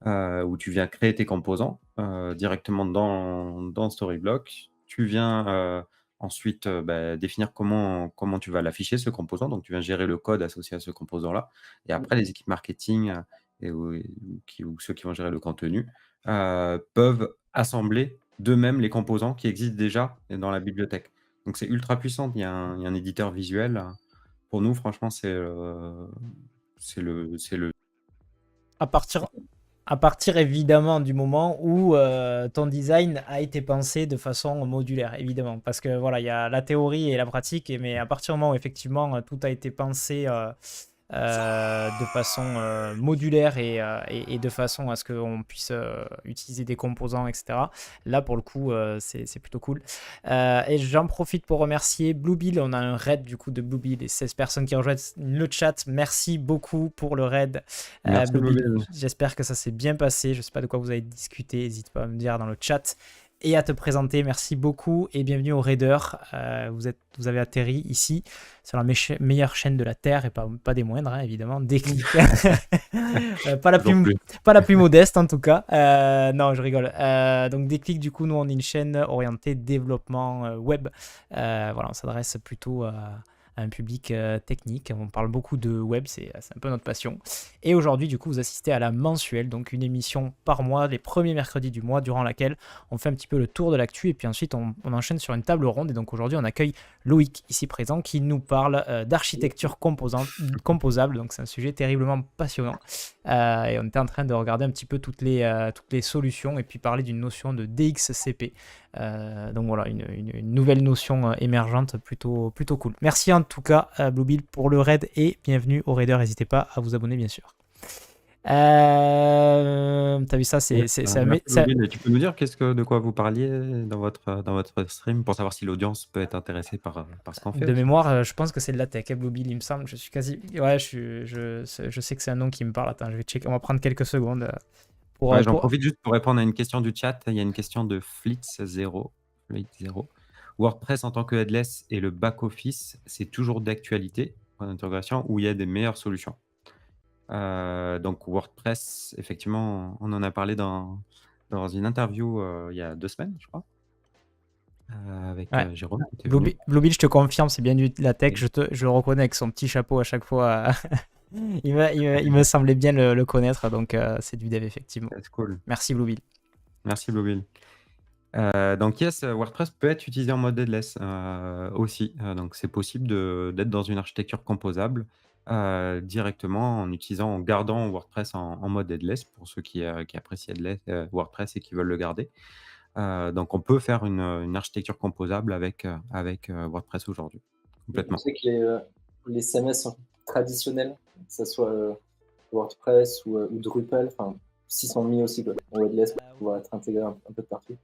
où tu viens créer tes composants directement dans Storyblock. Tu viens ensuite définir comment tu vas l'afficher, ce composant. Donc, tu viens gérer le code associé à ce composant-là. Et après, les équipes marketing ou ceux qui vont gérer le contenu peuvent assembler d'eux-mêmes les composants qui existent déjà dans la bibliothèque. Donc, c'est ultra puissant. Il y a un éditeur visuel. Pour nous, franchement, c'est le... À partir évidemment du moment où ton design a été pensé de façon modulaire, évidemment. Parce que voilà, il y a la théorie et la pratique, mais à partir du moment où effectivement tout a été pensé de façon modulaire et de façon à ce qu'on puisse utiliser des composants, etc. Là, pour le coup, c'est plutôt cool. Et j'en profite pour remercier Bluebill. On a un raid du coup de Bluebill et 16 personnes qui rejoignent le chat. Merci beaucoup pour le raid. Merci Bluebill. J'espère que ça s'est bien passé. Je ne sais pas de quoi vous avez discuté. N'hésite pas à me dire dans le chat. Et à te présenter, merci beaucoup et bienvenue aux raiders. Vous avez atterri ici sur la meilleure chaîne de la Terre et pas des moindres, hein, évidemment. Déclic. Pas la plus modeste en tout cas. Non, je rigole. Donc Déclic, du coup, nous on est une chaîne orientée développement web. Voilà, on s'adresse plutôt un public technique. On parle beaucoup de web, c'est un peu notre passion. Et aujourd'hui, du coup, vous assistez à la mensuelle, donc une émission par mois, les premiers mercredis du mois, durant laquelle on fait un petit peu le tour de l'actu et puis ensuite on enchaîne sur une table ronde. Et donc aujourd'hui, on accueille Loïc, ici présent, qui nous parle d'architecture composable. Donc c'est un sujet terriblement passionnant. Et on était en train de regarder un petit peu toutes les solutions et puis parler d'une notion de DXCP. Donc voilà, une nouvelle notion émergente plutôt cool. Merci en tout cas Bluebill pour le raid et bienvenue aux raiders. N'hésitez pas à vous abonner bien sûr. T'as vu ça, Merci, Bluebill. Tu peux nous dire de quoi vous parliez dans votre stream pour savoir si l'audience peut être intéressée par ce qu'on fait de aussi. mémoire, je pense que c'est de la tech, Bluebill, il me semble. Je suis quasi. Ouais, je sais que c'est un nom qui me parle. Attends, je vais checker. On va prendre quelques secondes. J'en profite juste pour répondre à une question du chat. Il y a une question de Flitz0. WordPress en tant que headless et le back-office, c'est toujours d'actualité, point d'interrogation, ou il y a des meilleures solutions. Donc WordPress, effectivement, on en a parlé dans une interview il y a 2 semaines, je crois, avec Jérôme. Bluebill, je te confirme, c'est bien de la tech. Je le reconnais avec son petit chapeau à chaque fois. il me semblait bien le connaître, donc c'est du dev, effectivement. C'est cool. Merci Bluebill. Merci Bluebill. Donc yes, WordPress peut être utilisé en mode headless aussi. Donc c'est possible d'être dans une architecture composable directement en gardant WordPress en mode headless pour ceux qui apprécient WordPress et qui veulent le garder. Donc on peut faire une architecture composable avec WordPress aujourd'hui. Complètement. Je sais que les CMS sont traditionnels, que ce soit WordPress ou Drupal, s'ils sont mis aussi en headless pour pouvoir être intégrés un peu de partout.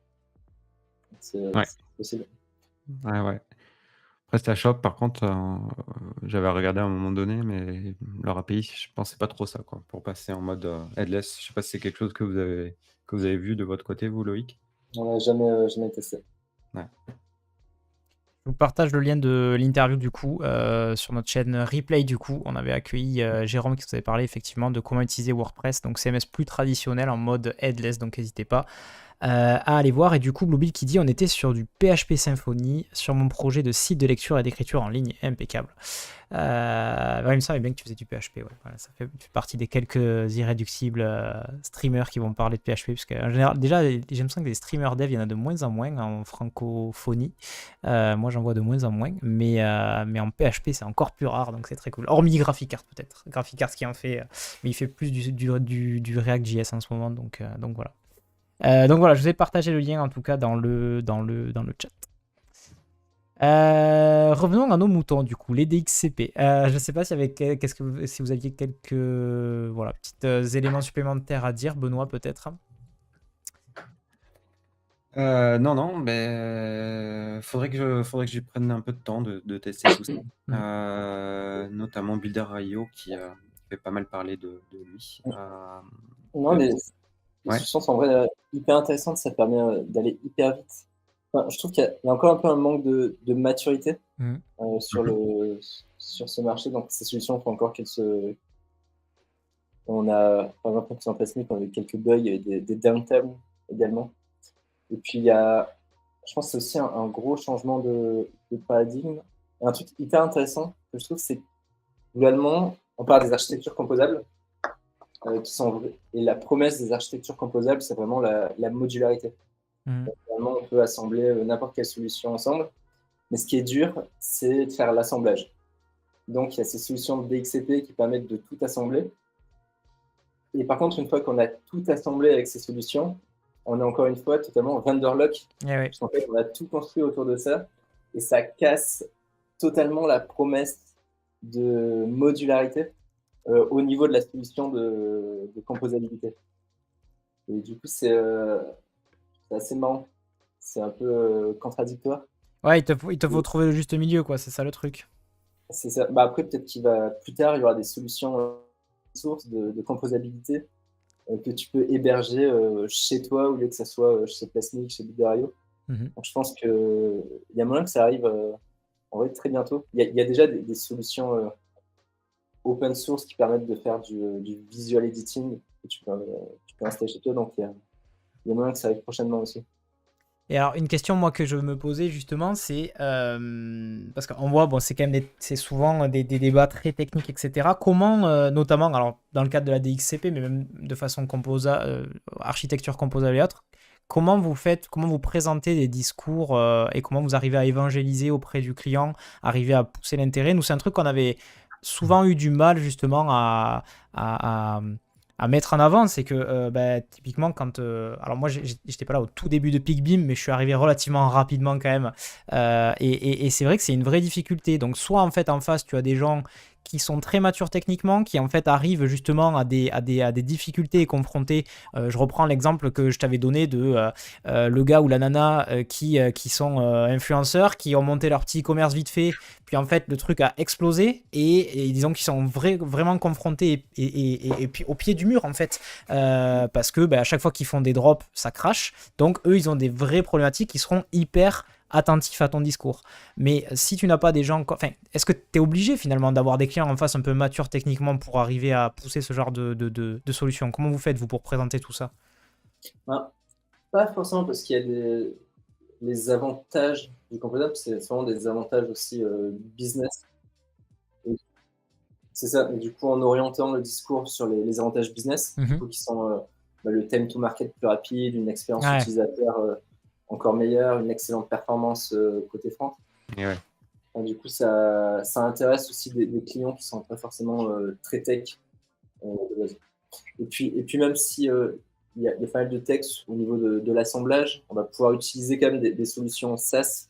C'est possible. Ouais. PrestaShop, par contre, j'avais regardé à un moment donné, mais leur API, je pensais pas trop ça, quoi, pour passer en mode headless. Je sais pas si c'est quelque chose que vous avez vu de votre côté, vous, Loïc. On n'a jamais testé. Ouais. Je vous partage le lien de l'interview du coup sur notre chaîne Replay. Du coup, on avait accueilli Jérôme qui vous avait parlé effectivement de comment utiliser WordPress, donc CMS plus traditionnel en mode headless, donc n'hésitez pas à aller voir. Et du coup, Bluebill qui dit on était sur du PHP Symfony sur mon projet de site de lecture et d'écriture en ligne, impeccable. Il me semblait bien que tu faisais du PHP. Ouais. Voilà, ça fait partie des quelques irréductibles streamers qui vont parler de PHP, parce qu'en général, déjà, j'ai l'impression que des streamers dev, il y en a de moins en moins en francophonie. Moi, j'en vois de moins en moins, mais en PHP, c'est encore plus rare, donc c'est très cool. Hormis GraphiCart, peut-être. GraphiCart qui en fait, mais il fait plus du React.js en ce moment, donc voilà. Donc voilà, je vous ai partagé le lien en tout cas dans le chat. Revenons à nos moutons du coup, les DXCP. Je ne sais pas si vous aviez quelques petits éléments supplémentaires à dire, Benoît peut-être. Non, mais faudrait que je prenne un peu de temps de tester tout ça. Notamment Builder.io qui fait pas mal parler de lui. Non, les solutions sont en vrai hyper intéressantes, ça permet d'aller hyper vite. Je trouve qu'il y a encore un peu un manque de maturité sur ce marché, donc ces solutions font encore qu'elles se... On a, par exemple, en Plasmic, on a eu quelques bugs, il y avait des downtimes également. Et puis, je pense que c'est aussi un gros changement de paradigme. Et un truc hyper intéressant que je trouve, c'est globalement, on parle des architectures composables, et la promesse des architectures composables, c'est vraiment la modularité. Donc, vraiment, on peut assembler n'importe quelle solution ensemble. Mais ce qui est dur, c'est de faire l'assemblage. Donc, il y a ces solutions de DXCP qui permettent de tout assembler. Et par contre, une fois qu'on a tout assemblé avec ces solutions, on est encore une fois totalement vendor-lock. Parce qu'en fait, on a tout construit autour de ça. Et ça casse totalement la promesse de modularité au niveau de la solution de composabilité. Et du coup, c'est assez marrant. C'est un peu contradictoire. Ouais, il te faut trouver le juste milieu, quoi. C'est ça le truc. C'est ça. Après, peut-être plus tard, il y aura des solutions sources de composabilité que tu peux héberger chez toi au lieu que ça soit chez Plasmic, chez Builder.io. Donc, je pense qu'il y a moyen que ça arrive en vrai très bientôt. Il y a déjà des solutions open source qui permettent de faire du visual editing que tu peux installer chez toi. Donc, il y a moyen que ça arrive prochainement aussi. Et alors, une question, moi, que je me posais justement, c'est parce qu'on voit, bon, c'est quand même c'est souvent des débats très techniques, etc. Comment, notamment, alors, dans le cadre de la DXCP, mais même de façon architecture composable et autres, comment vous présentez des discours et comment vous arrivez à évangéliser auprès du client, arriver à pousser l'intérêt? Nous, c'est un truc qu'on avait souvent eu du mal justement à, à mettre en avant, c'est que bah, typiquement quand... alors moi, j'étais pas là au tout début de PeakBeam, mais je suis arrivé relativement rapidement quand même. Et c'est vrai que c'est une vraie difficulté. Donc soit en fait en face, tu as des gens qui sont très matures techniquement, qui en fait arrivent justement à des difficultés et confrontés. Je reprends l'exemple que je t'avais donné de le gars ou la nana qui sont influenceurs, qui ont monté leur petit commerce vite fait, puis en fait le truc a explosé et disons qu'ils sont vraiment confrontés et puis au pied du mur en fait, parce que bah, à chaque fois qu'ils font des drops, ça crache. Donc eux, ils ont des vraies problématiques qui seront hyper attentifs à ton discours. Mais si tu n'as pas des gens... Enfin, est-ce que tu es obligé finalement d'avoir des clients en face un peu matures techniquement pour arriver à pousser ce genre de solution? Comment vous faites, vous, pour présenter tout ça? Ben, pas forcément, parce qu'il y a les avantages du composable, c'est vraiment des avantages aussi business. Et c'est ça, et du coup, en orientant le discours sur les avantages business, du coup, qui sont le time to market plus rapide, une expérience Ouais. utilisateur encore meilleure, une excellente performance côté front. Et ouais. Du coup, ça intéresse aussi des clients qui sont pas forcément très tech. Et puis même si il y a pas mal de textes au niveau de l'assemblage, on va pouvoir utiliser quand même des solutions SaaS.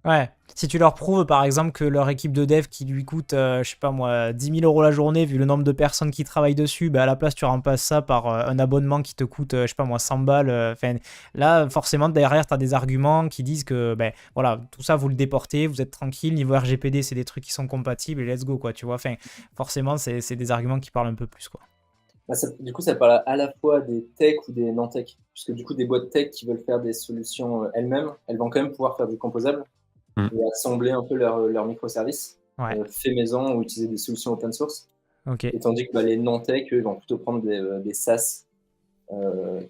Ouais, si tu leur prouves par exemple que leur équipe de dev qui lui coûte, je sais pas moi, 10 000 euros la journée, vu le nombre de personnes qui travaillent dessus, bah à la place tu remplaces ça par un abonnement qui te coûte, je sais pas moi, 100 balles. Enfin, là, forcément, derrière, tu as des arguments qui disent que ben, voilà, tout ça, vous le déportez, vous êtes tranquille. Niveau RGPD, c'est des trucs qui sont compatibles et let's go, quoi, tu vois. Enfin, forcément, c'est des arguments qui parlent un peu plus, quoi. Bah, du coup, ça parle à la fois des tech ou des non-tech, puisque du coup, des boîtes tech qui veulent faire des solutions elles-mêmes, elles vont quand même pouvoir faire du composable et assembler un peu leurs microservices fait maison ou utiliser des solutions open source. Ok. Et tandis que les non-tech, eux, vont plutôt prendre des SaaS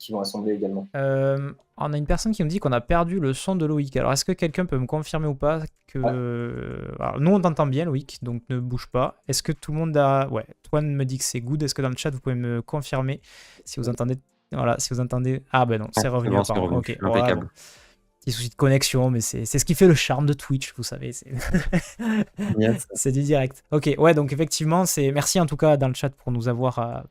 qui vont assembler également. On a une personne qui me dit qu'on a perdu le son de Loïc. Alors, est-ce que quelqu'un peut me confirmer ou pas que... Alors, nous, on t'entend bien, Loïc, donc ne bouge pas. Est-ce que tout le monde a... Ouais, Toine me dit que c'est good. Est-ce que dans le chat, vous pouvez me confirmer si vous entendez... Voilà, si vous entendez... Ah ben non, c'est revenu bon, apparemment. Ok, impeccable. Bon. Petit souci de connexion, mais c'est ce qui fait le charme de Twitch, vous savez. Yes. C'est du direct. Ok, ouais, donc effectivement, merci en tout cas dans le chat pour nous avoir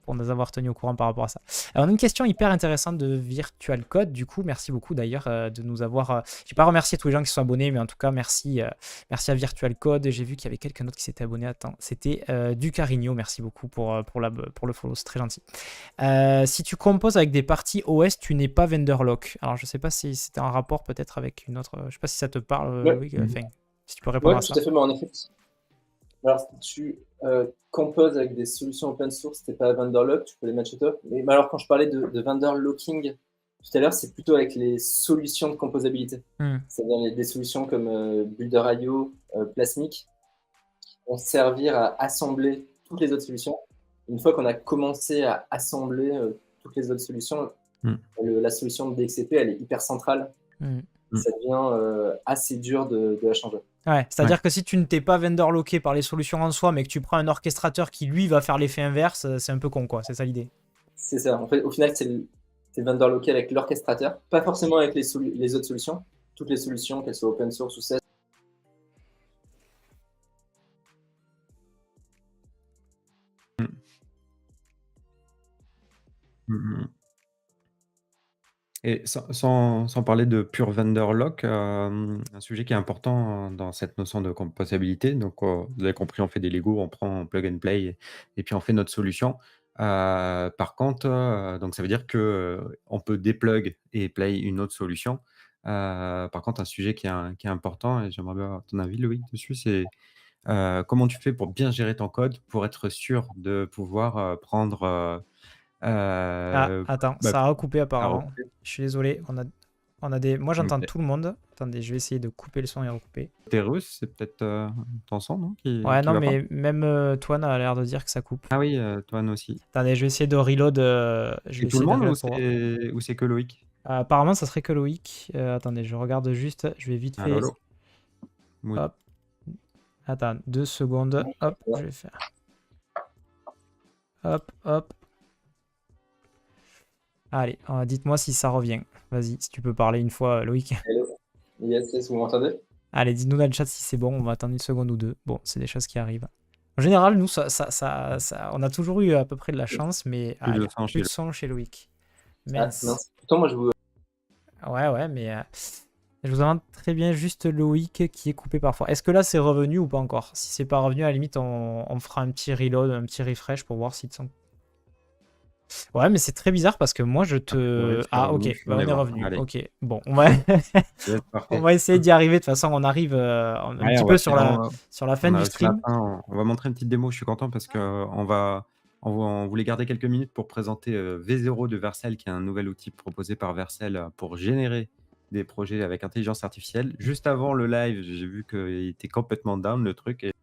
tenu au courant par rapport à ça. Alors, on a une question hyper intéressante de Virtual Code. Du coup, merci beaucoup d'ailleurs de nous avoir. J'ai pas remercié tous les gens qui se sont abonnés, mais en tout cas, merci à Virtual Code. J'ai vu qu'il y avait quelqu'un d'autre qui s'était abonné. Attends, c'était du Carigno. Merci beaucoup pour le follow, c'est très gentil. Si tu composes avec des parties OS, tu n'es pas vendor lock. Alors, je sais pas si c'était un rapport peut-être avec une autre. Je sais pas si ça te parle, Loïc. Enfin, si tu peux répondre à ça. Oui, tout à fait, mais en effet. Alors, si tu composes avec des solutions open source, t'es pas vendor lock, tu peux les mettre chez toi. Mais alors, quand je parlais de vendor locking tout à l'heure, c'est plutôt avec les solutions de composabilité. C'est-à-dire des solutions comme Builder.io, Plasmic, qui vont servir à assembler toutes les autres solutions. Une fois qu'on a commencé à assembler toutes les autres solutions, la solution de DXCP, elle est hyper centrale. Ça devient assez dur de la changer. Ouais, c'est-à-dire que si tu ne t'es pas vendor locké par les solutions en soi, mais que tu prends un orchestrateur qui lui va faire l'effet inverse, c'est un peu con, quoi. C'est ça l'idée. C'est ça. En fait, au final, c'est vendor locké avec l'orchestrateur, pas forcément avec les autres solutions. Toutes les solutions, qu'elles soient open source ou SaaS. Et sans parler de pure vendor lock, un sujet qui est important dans cette notion de composabilité. Donc, vous avez compris, on fait des Lego, on prend plug and play et puis on fait notre solution. Par contre, donc ça veut dire qu'on peut déplug et play une autre solution. Par contre, un sujet qui est important, et j'aimerais bien avoir ton avis, Loïc, dessus, c'est comment tu fais pour bien gérer ton code, pour être sûr de pouvoir prendre... Attends, ça a recoupé apparemment. Je suis désolé, Moi, j'entends Ok. tout le monde. Attendez, je vais essayer de couper le son et recouper. Côté russe, c'est peut-être ton son, non, Ouais, qui non, va pas? mais même Toine a l'air de dire que ça coupe. Ah oui, Toine aussi. Attendez, je vais essayer de reload. Je C'est vais tout le essayer de monde reload pour voir. ou c'est que Loïc? Apparemment, ça serait que Loïc. Attendez, je regarde juste. Je vais vite Ah, fait. Lolo. Oui. Hop. Attends, 2 secondes. Hop, je Ouais. vais faire. Hop, hop. Allez, dites-moi si ça revient. Vas-y, si tu peux parler une fois, Loïc. Hello. Yes, vous m'entendez? Allez, dites-nous dans le chat si c'est bon. On va attendre une seconde ou deux. Bon, c'est des choses qui arrivent. En général, nous, on a toujours eu à peu près de la chance, mais Plus il de n'y a son plus chez de son chez Loïc. Ah, Mince. mince. Pourtant, moi, je vous. Ouais, mais je vous entends très bien juste Loïc qui est coupé parfois. Est-ce que là, c'est revenu ou pas encore? Si c'est pas revenu, à la limite, on fera un petit reload, un petit refresh pour voir si le son. Ouais, mais c'est très bizarre parce que moi, je te. c'est Ah, revenu, ok, bah, on on est est bon. revenu. Allez, Ok, bon, on va, yes, on parfait. va essayer d'y arriver. De toute façon, on arrive un Ouais, petit on peu va sur faire, sur la fin on du arrive sur la stream. fin, on va montrer une petite démo, je suis content parce que on voulait garder quelques minutes pour présenter V0 de Vercel, qui est un nouvel outil proposé par Vercel pour générer des projets avec intelligence artificielle. Juste avant le live, j'ai vu qu'il était complètement down le truc. Et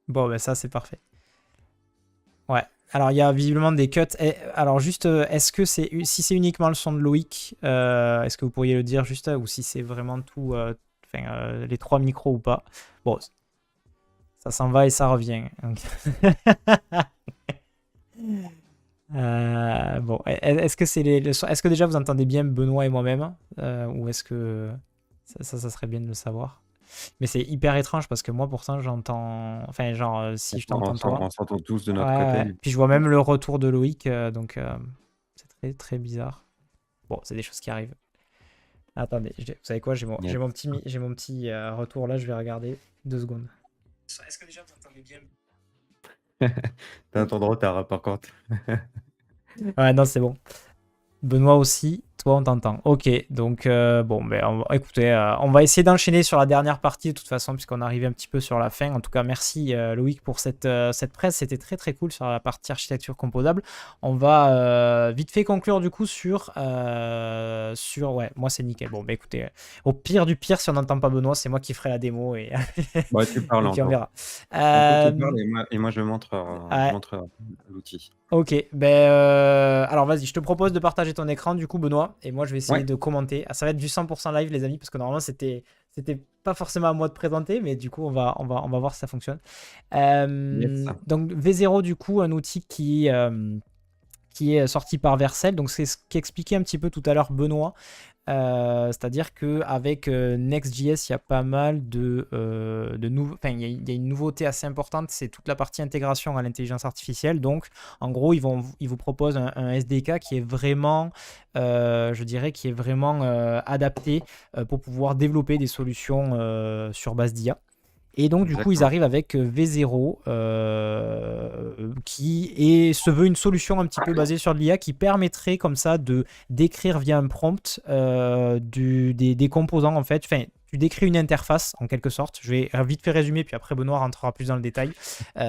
Bon, ben ça, c'est parfait. Ouais. Alors, il y a visiblement des cuts. Alors, juste, est-ce que si c'est uniquement le son de Loïc, est-ce que vous pourriez le dire juste, ou si c'est vraiment tout, les 3 micros ou pas? Bon, ça s'en va et ça revient. Donc. Bon, est-ce que c'est est-ce que déjà vous entendez bien Benoît et moi-même, ou est-ce que ça serait bien de le savoir? Mais c'est hyper étrange parce que moi pourtant j'entends, enfin genre si je t'entends toi, on s'entend tous de ouais, notre ouais. côté. Puis je vois même le retour de Loïc, donc c'est très très bizarre. Bon, c'est des choses qui arrivent. Attendez, vous savez quoi, Yes. j'ai mon petit retour là, je vais regarder 2 secondes. Est-ce que déjà vous entendez bien? T'as un temps de retard, par contre. Ouais, non, c'est bon. Benoît aussi, toi on t'entend. Ok, donc bon, ben, écoutez, on va essayer d'enchaîner sur la dernière partie de toute façon, puisqu'on arrive un petit peu sur la fin. En tout cas, merci Loïc pour cette presse, c'était très très cool sur la partie architecture composable. On va vite fait conclure du coup sur ouais, moi c'est nickel. Bon, bah écoutez, au pire du pire, si on n'entend pas Benoît, c'est moi qui ferai la démo et, Ouais, tu parles et puis on encore. verra. En fait, tu parles et moi je montre Ouais. l'outil. Ok, alors vas-y, je te propose de partager ton écran du coup Benoît, et moi je vais essayer Ouais. de commenter. Ça va être du 100% live les amis, parce que normalement c'était pas forcément à moi de présenter, mais du coup on va voir si ça fonctionne. Yes. Donc V0 du coup, un outil qui est sorti par Vercel, donc c'est ce qu'expliquait un petit peu tout à l'heure Benoît. C'est-à-dire qu'avec Next.js, il y a pas mal de nouveaux. Enfin, il y a une nouveauté assez importante, c'est toute la partie intégration à l'intelligence artificielle. Donc, en gros, ils vous proposent un SDK qui est vraiment, je dirais, qui est vraiment adapté pour pouvoir développer des solutions sur base d'IA. Et donc, du coup, ils Exactement. arrivent avec V0, qui se veut une solution un petit peu basée sur de l'IA qui permettrait comme ça de décrire via un prompt des composants en fait. Enfin, tu décris une interface en quelque sorte. Je vais vite fait résumer, puis après Benoît rentrera plus dans le détail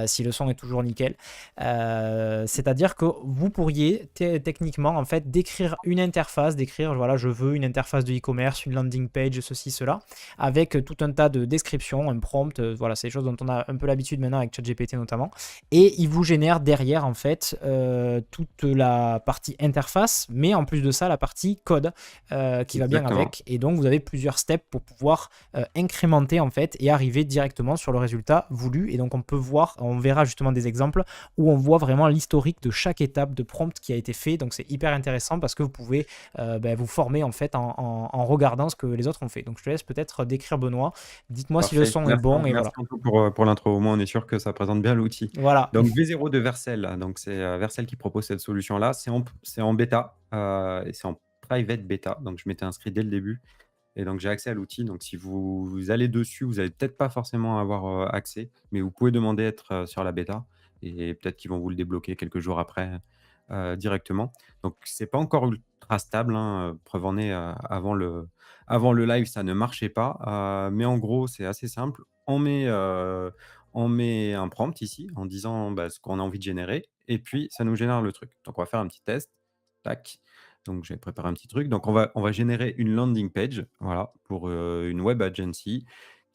si le son est toujours nickel. C'est-à-dire que vous pourriez techniquement en fait décrire une interface, voilà, je veux une interface de e-commerce, une landing page, ceci, cela, avec tout un tas de descriptions, un prompt, voilà, c'est des choses dont on a un peu l'habitude maintenant avec ChatGPT notamment, et il vous génère derrière en fait toute la partie interface, mais en plus de ça la partie code qui va bien Exactement. avec, et donc vous avez plusieurs steps pour pouvoir incrémenter en fait et arriver directement sur le résultat voulu. Et donc on verra justement des exemples où on voit vraiment l'historique de chaque étape de prompt qui a été fait. Donc c'est hyper intéressant parce que vous pouvez vous former en fait en regardant ce que les autres ont fait. Donc je te laisse peut-être décrire Benoît. Dites-moi si le son est bon et Merci voilà. beaucoup pour l'intro. Au moins, on est sûr que ça présente bien l'outil. Voilà. Donc V0 de Vercel, donc c'est Vercel qui propose cette solution-là. C'est en bêta et c'est en private bêta. Donc je m'étais inscrit dès le début et donc j'ai accès à l'outil. Donc si vous allez dessus, vous n'allez peut-être pas forcément avoir accès, mais vous pouvez demander à être sur la bêta et peut-être qu'ils vont vous le débloquer quelques jours après directement. Donc c'est pas encore ultra stable, hein, preuve en est avant le live, ça ne marchait pas. Mais en gros, c'est assez simple. On met un prompt ici en disant ce qu'on a envie de générer et puis ça nous génère le truc. Donc on va faire un petit test. Tac. Donc, j'ai préparé un petit truc. Donc, on va générer une landing page, voilà, pour une web agency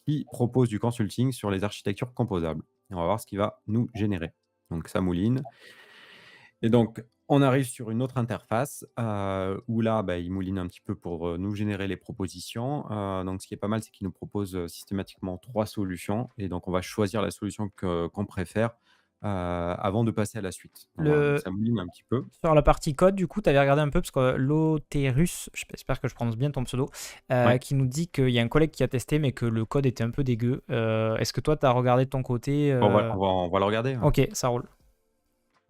qui propose du consulting sur les architectures composables. Et on va voir ce qu'il va nous générer. Donc, ça mouline. Et donc, on arrive sur une autre interface où là, bah, il mouline un petit peu pour nous générer les propositions. Donc, ce qui est pas mal, c'est qu'il nous propose systématiquement 3 solutions. Et donc, on va choisir la solution qu'on préfère avant de passer à la suite. Donc, voilà, donc Le... ça mouline un petit peu. Sur la partie code, du coup, tu avais regardé un peu, parce que Loterus, j'espère que je prononce bien ton pseudo, Ouais. qui nous dit qu'il y a un collègue qui a testé, mais que le code était un peu dégueu. Est-ce que toi, tu as regardé de ton côté On va le regarder. Ouais. Ok, ça roule.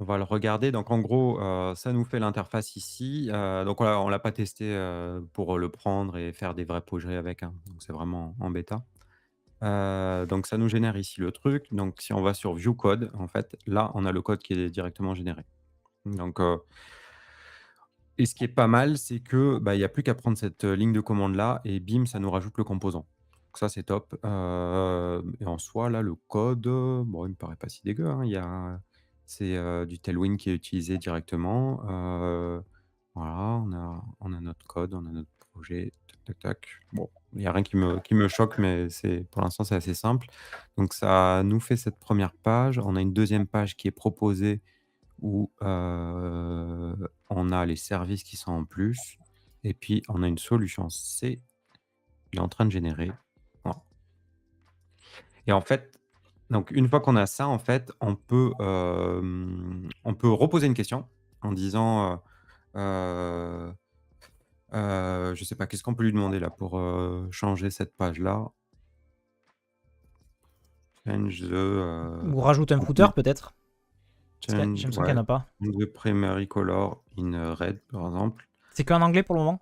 On va le regarder. Donc, en gros, ça nous fait l'interface ici. Donc, on ne l'a pas testé pour le prendre et faire des vrais projets avec, hein. Donc, c'est vraiment en bêta. Donc, ça nous génère ici le truc. Donc, si on va sur View Code, en fait, là, on a le code qui est directement généré. Donc, et ce qui est pas mal, c'est que bah, il n'y a plus qu'à prendre cette ligne de commande-là et bim, ça nous rajoute le composant. Donc, ça, c'est top. Et en soi, là, le code, bon, il me paraît pas si dégueu, hein. C'est du Tailwind qui est utilisé directement. Voilà, on a notre code, on a notre projet. Tac, tac, tac. Bon, il n'y a rien qui me choque, mais pour l'instant, c'est assez simple. Donc, ça nous fait cette première page. On a une deuxième page qui est proposée où on a les services qui sont en plus. Et puis, on a une solution C qui est en train de générer. Voilà. Et en fait, donc une fois qu'on a ça, en fait, on peut reposer une question en disant, je sais pas, qu'est-ce qu'on peut lui demander là pour changer cette page-là? Change the, Ou rajoute un footer, peut-être. Parce que j'ai change, l'impression qu'il ouais, n'y en a pas. the primary color in red, par exemple. C'est qu'en anglais pour le moment.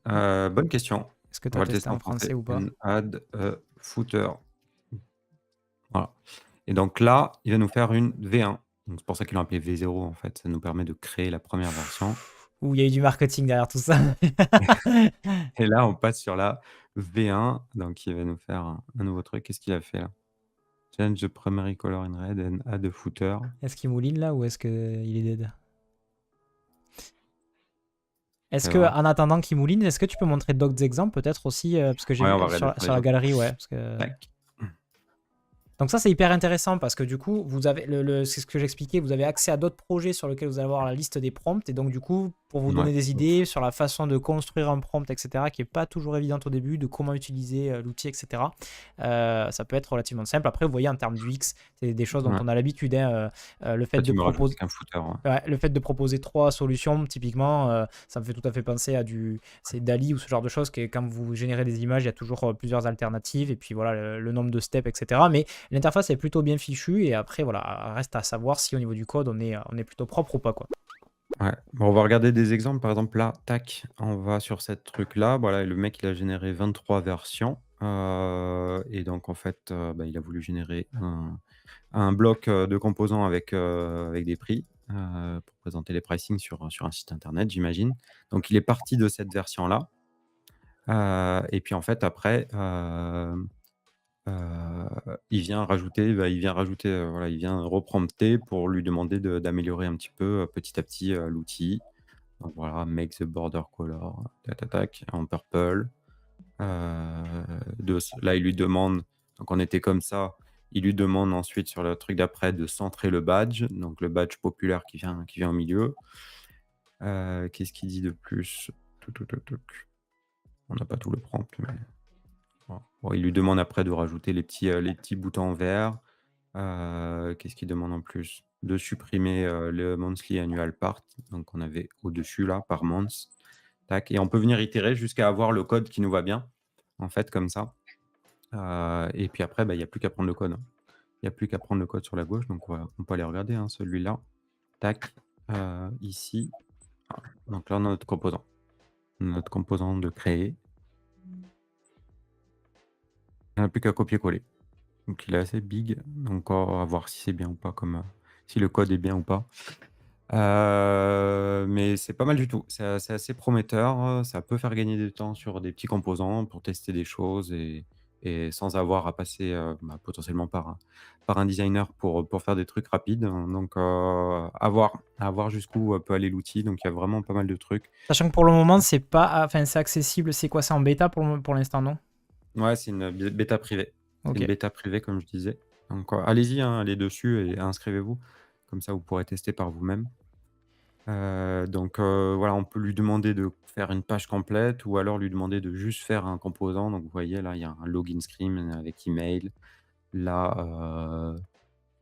Bonne question. Est-ce que tu On as va le testé tester en en français français. ou pas? And add a footer. Voilà. Et donc là, il va nous faire une V1. Donc c'est pour ça qu'ils l'ont appelé V0 en fait. Ça nous permet de créer la première version. Ou il y a eu du marketing derrière tout ça. Et là, on passe sur la V1. Donc il va nous faire un nouveau truc. Qu'est-ce qu'il a fait là? Change the primary color in red and add a footer. Est-ce qu'il mouline là ou est-ce qu'il est dead? Est-ce Fais que, voir. en attendant qu'il mouline, est-ce que tu peux montrer d'autres exemples peut-être aussi parce que j'ai Ouais, vu on va regarder sur la exemple. galerie, ouais. Parce que... Tac. Donc ça, c'est hyper intéressant parce que du coup, vous avez c'est ce que j'expliquais, vous avez accès à d'autres projets sur lesquels vous allez avoir la liste des prompts et donc du coup, pour vous donner Ouais. des idées sur la façon de construire un prompt, etc., qui est pas toujours évidente au début, de comment utiliser l'outil, etc. Ça peut être relativement simple. Après, vous voyez, en termes d'UX, c'est des choses dont Ouais. on a l'habitude, hein, le fait Là, de tu me rajoutes proposer... qu'un footer. Ouais. Ouais, le fait de proposer 3 solutions, typiquement, ça me fait tout à fait penser à c'est DALL-E ou ce genre de choses, que quand vous générez des images, il y a toujours plusieurs alternatives, et puis voilà, le nombre de steps, etc. Mais l'interface est plutôt bien fichue, et après, voilà, reste à savoir si au niveau du code, on est plutôt propre ou pas, quoi. Ouais. Bon, on va regarder des exemples. Par exemple, là, tac, on va sur cette truc-là. Voilà, et le mec, il a généré 23 versions. Et donc, en fait, bah, il a voulu générer un bloc de composants avec des prix pour présenter les pricing sur un site internet, j'imagine. Donc, il est parti de cette version-là. Et puis, en fait, après, il vient rajouter, voilà, il vient reprompter pour lui demander d'améliorer un petit peu petit à petit l'outil. Donc voilà, make the border color, tac, tac, tac, en purple. Là, il lui demande, donc on était comme ça, il lui demande ensuite sur le truc d'après de centrer le badge, donc le badge populaire qui vient au milieu. Qu'est-ce qu'il dit de plus? On n'a pas tout le prompt, mais voilà. Bon, il lui demande après de rajouter les petits boutons verts. Qu'est-ce qu'il demande en plus? De supprimer le monthly annual part, donc on avait au-dessus là, par month. Tac, et on peut venir itérer jusqu'à avoir le code qui nous va bien, en fait, comme ça. Et puis après, bah, il n'y a plus qu'à prendre le code, hein. Il n'y a plus qu'à prendre le code sur la gauche, donc on peut aller regarder, hein, celui-là. Tac, ici. Voilà. Donc là, on a notre composant. Notre composant de créer. On n'a plus qu'à copier-coller. Donc il est assez big, donc on va voir si c'est bien ou pas, si le code est bien ou pas. Mais c'est pas mal du tout. C'est assez prometteur. Ça peut faire gagner du temps sur des petits composants pour tester des choses et et sans avoir à passer potentiellement par un designer pour faire des trucs rapides. Donc, à voir jusqu'où peut aller l'outil. Donc, il y a vraiment pas mal de trucs. Sachant que pour le moment, c'est pas, enfin, c'est accessible. C'est quoi? C'est en bêta pour l'instant, non? Ouais, c'est une bêta privée. C'est Ok. une bêta privée, comme je disais. Donc, allez-y, hein, allez dessus et inscrivez-vous. Comme ça, vous pourrez tester par vous-même. Donc, voilà, on peut lui demander de faire une page complète ou alors lui demander de juste faire un composant. Donc, vous voyez, là, il y a un login screen avec email. Là,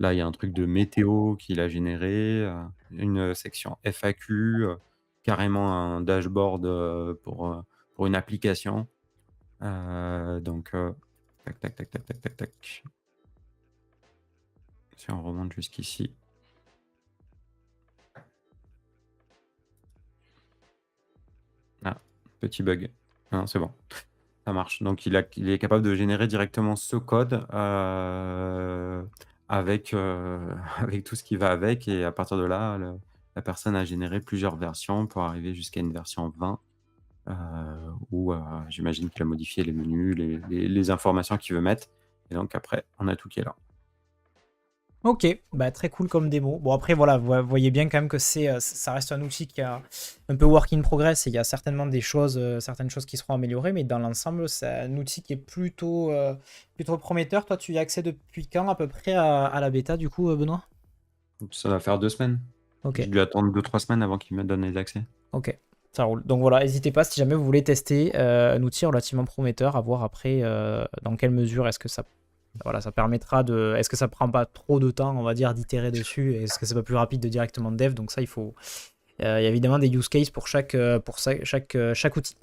il y a un truc de météo qu'il a généré, une section FAQ, carrément un dashboard pour une application. Donc, tac, tac, tac, tac, tac, tac, tac. Si on remonte jusqu'ici. Ah, petit bug. Non, c'est bon. Ça marche. Donc, il est capable de générer directement ce code avec, avec tout ce qui va avec. Et à partir de là, la personne a généré plusieurs versions pour arriver jusqu'à une version 20 où j'imagine qu'il a modifié les menus, les informations qu'il veut mettre. Et donc, après, on a tout qui est là. Ok, bah, très cool comme démo. Bon, après, voilà, vous voyez bien quand même que ça reste un outil qui a un peu work in progress et il y a certainement certaines choses qui seront améliorées, mais dans l'ensemble, c'est un outil qui est plutôt prometteur. Toi, tu y as accès depuis quand à peu près à la bêta, du coup, Benoît? Ça va faire 2 semaines. Ok. J'ai dû attendre 2-3 semaines avant qu'il me donne les accès. Ok, ça roule. Donc voilà, n'hésitez pas si jamais vous voulez tester un outil relativement prometteur, à voir après dans quelle mesure est-ce que ça permettra de. Est-ce que ça prend pas trop de temps, on va dire, d'itérer dessus? Est-ce que c'est pas plus rapide de directement dev? Donc ça, il y a évidemment des use cases pour chaque outil.